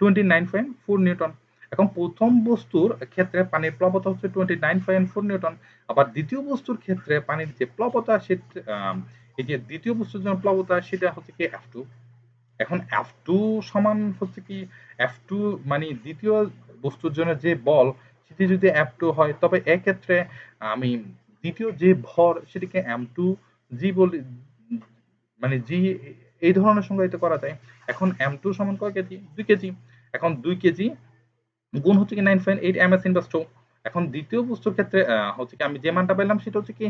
29.4 নিউটন। এখন প্রথম বস্তুর ক্ষেত্রে পানির প্লবতা হচ্ছে 29.4 নিউটন। আবার দ্বিতীয় বস্তুর ক্ষেত্রে পানির যে প্লবতা সেটা এই যে দ্বিতীয় বস্তুর জন্য প্লবতা সেটা হচ্ছে কি F2। এখন F2 সমান হচ্ছে কি F2 মানে দ্বিতীয় বস্তুর জন্য যে বল সেটি যদি F2 হয়, তবে এক্ষেত্রে আমি দ্বিতীয় যে ভর সেটিকে M2 জি বলি, মানে জি এই ধরনের সংজ্ঞায়িত করা যায়। এখন M2 সমান কয় কেজি? 2 কেজি। এখন 2 কেজি গুণ হচ্ছে কি 9.8 ms ইনভার্স 2। এখন দ্বিতীয় বস্তুর ক্ষেত্রে হচ্ছে কি আমি যে মানটা পেলাম সেটা হচ্ছে কি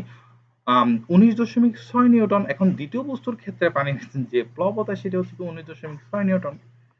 19.6 নিউটন। এখন দ্বিতীয় বস্তুর ক্ষেত্রে পানির যে প্লবতা সেটা হচ্ছে কি 19.6 নিউটন।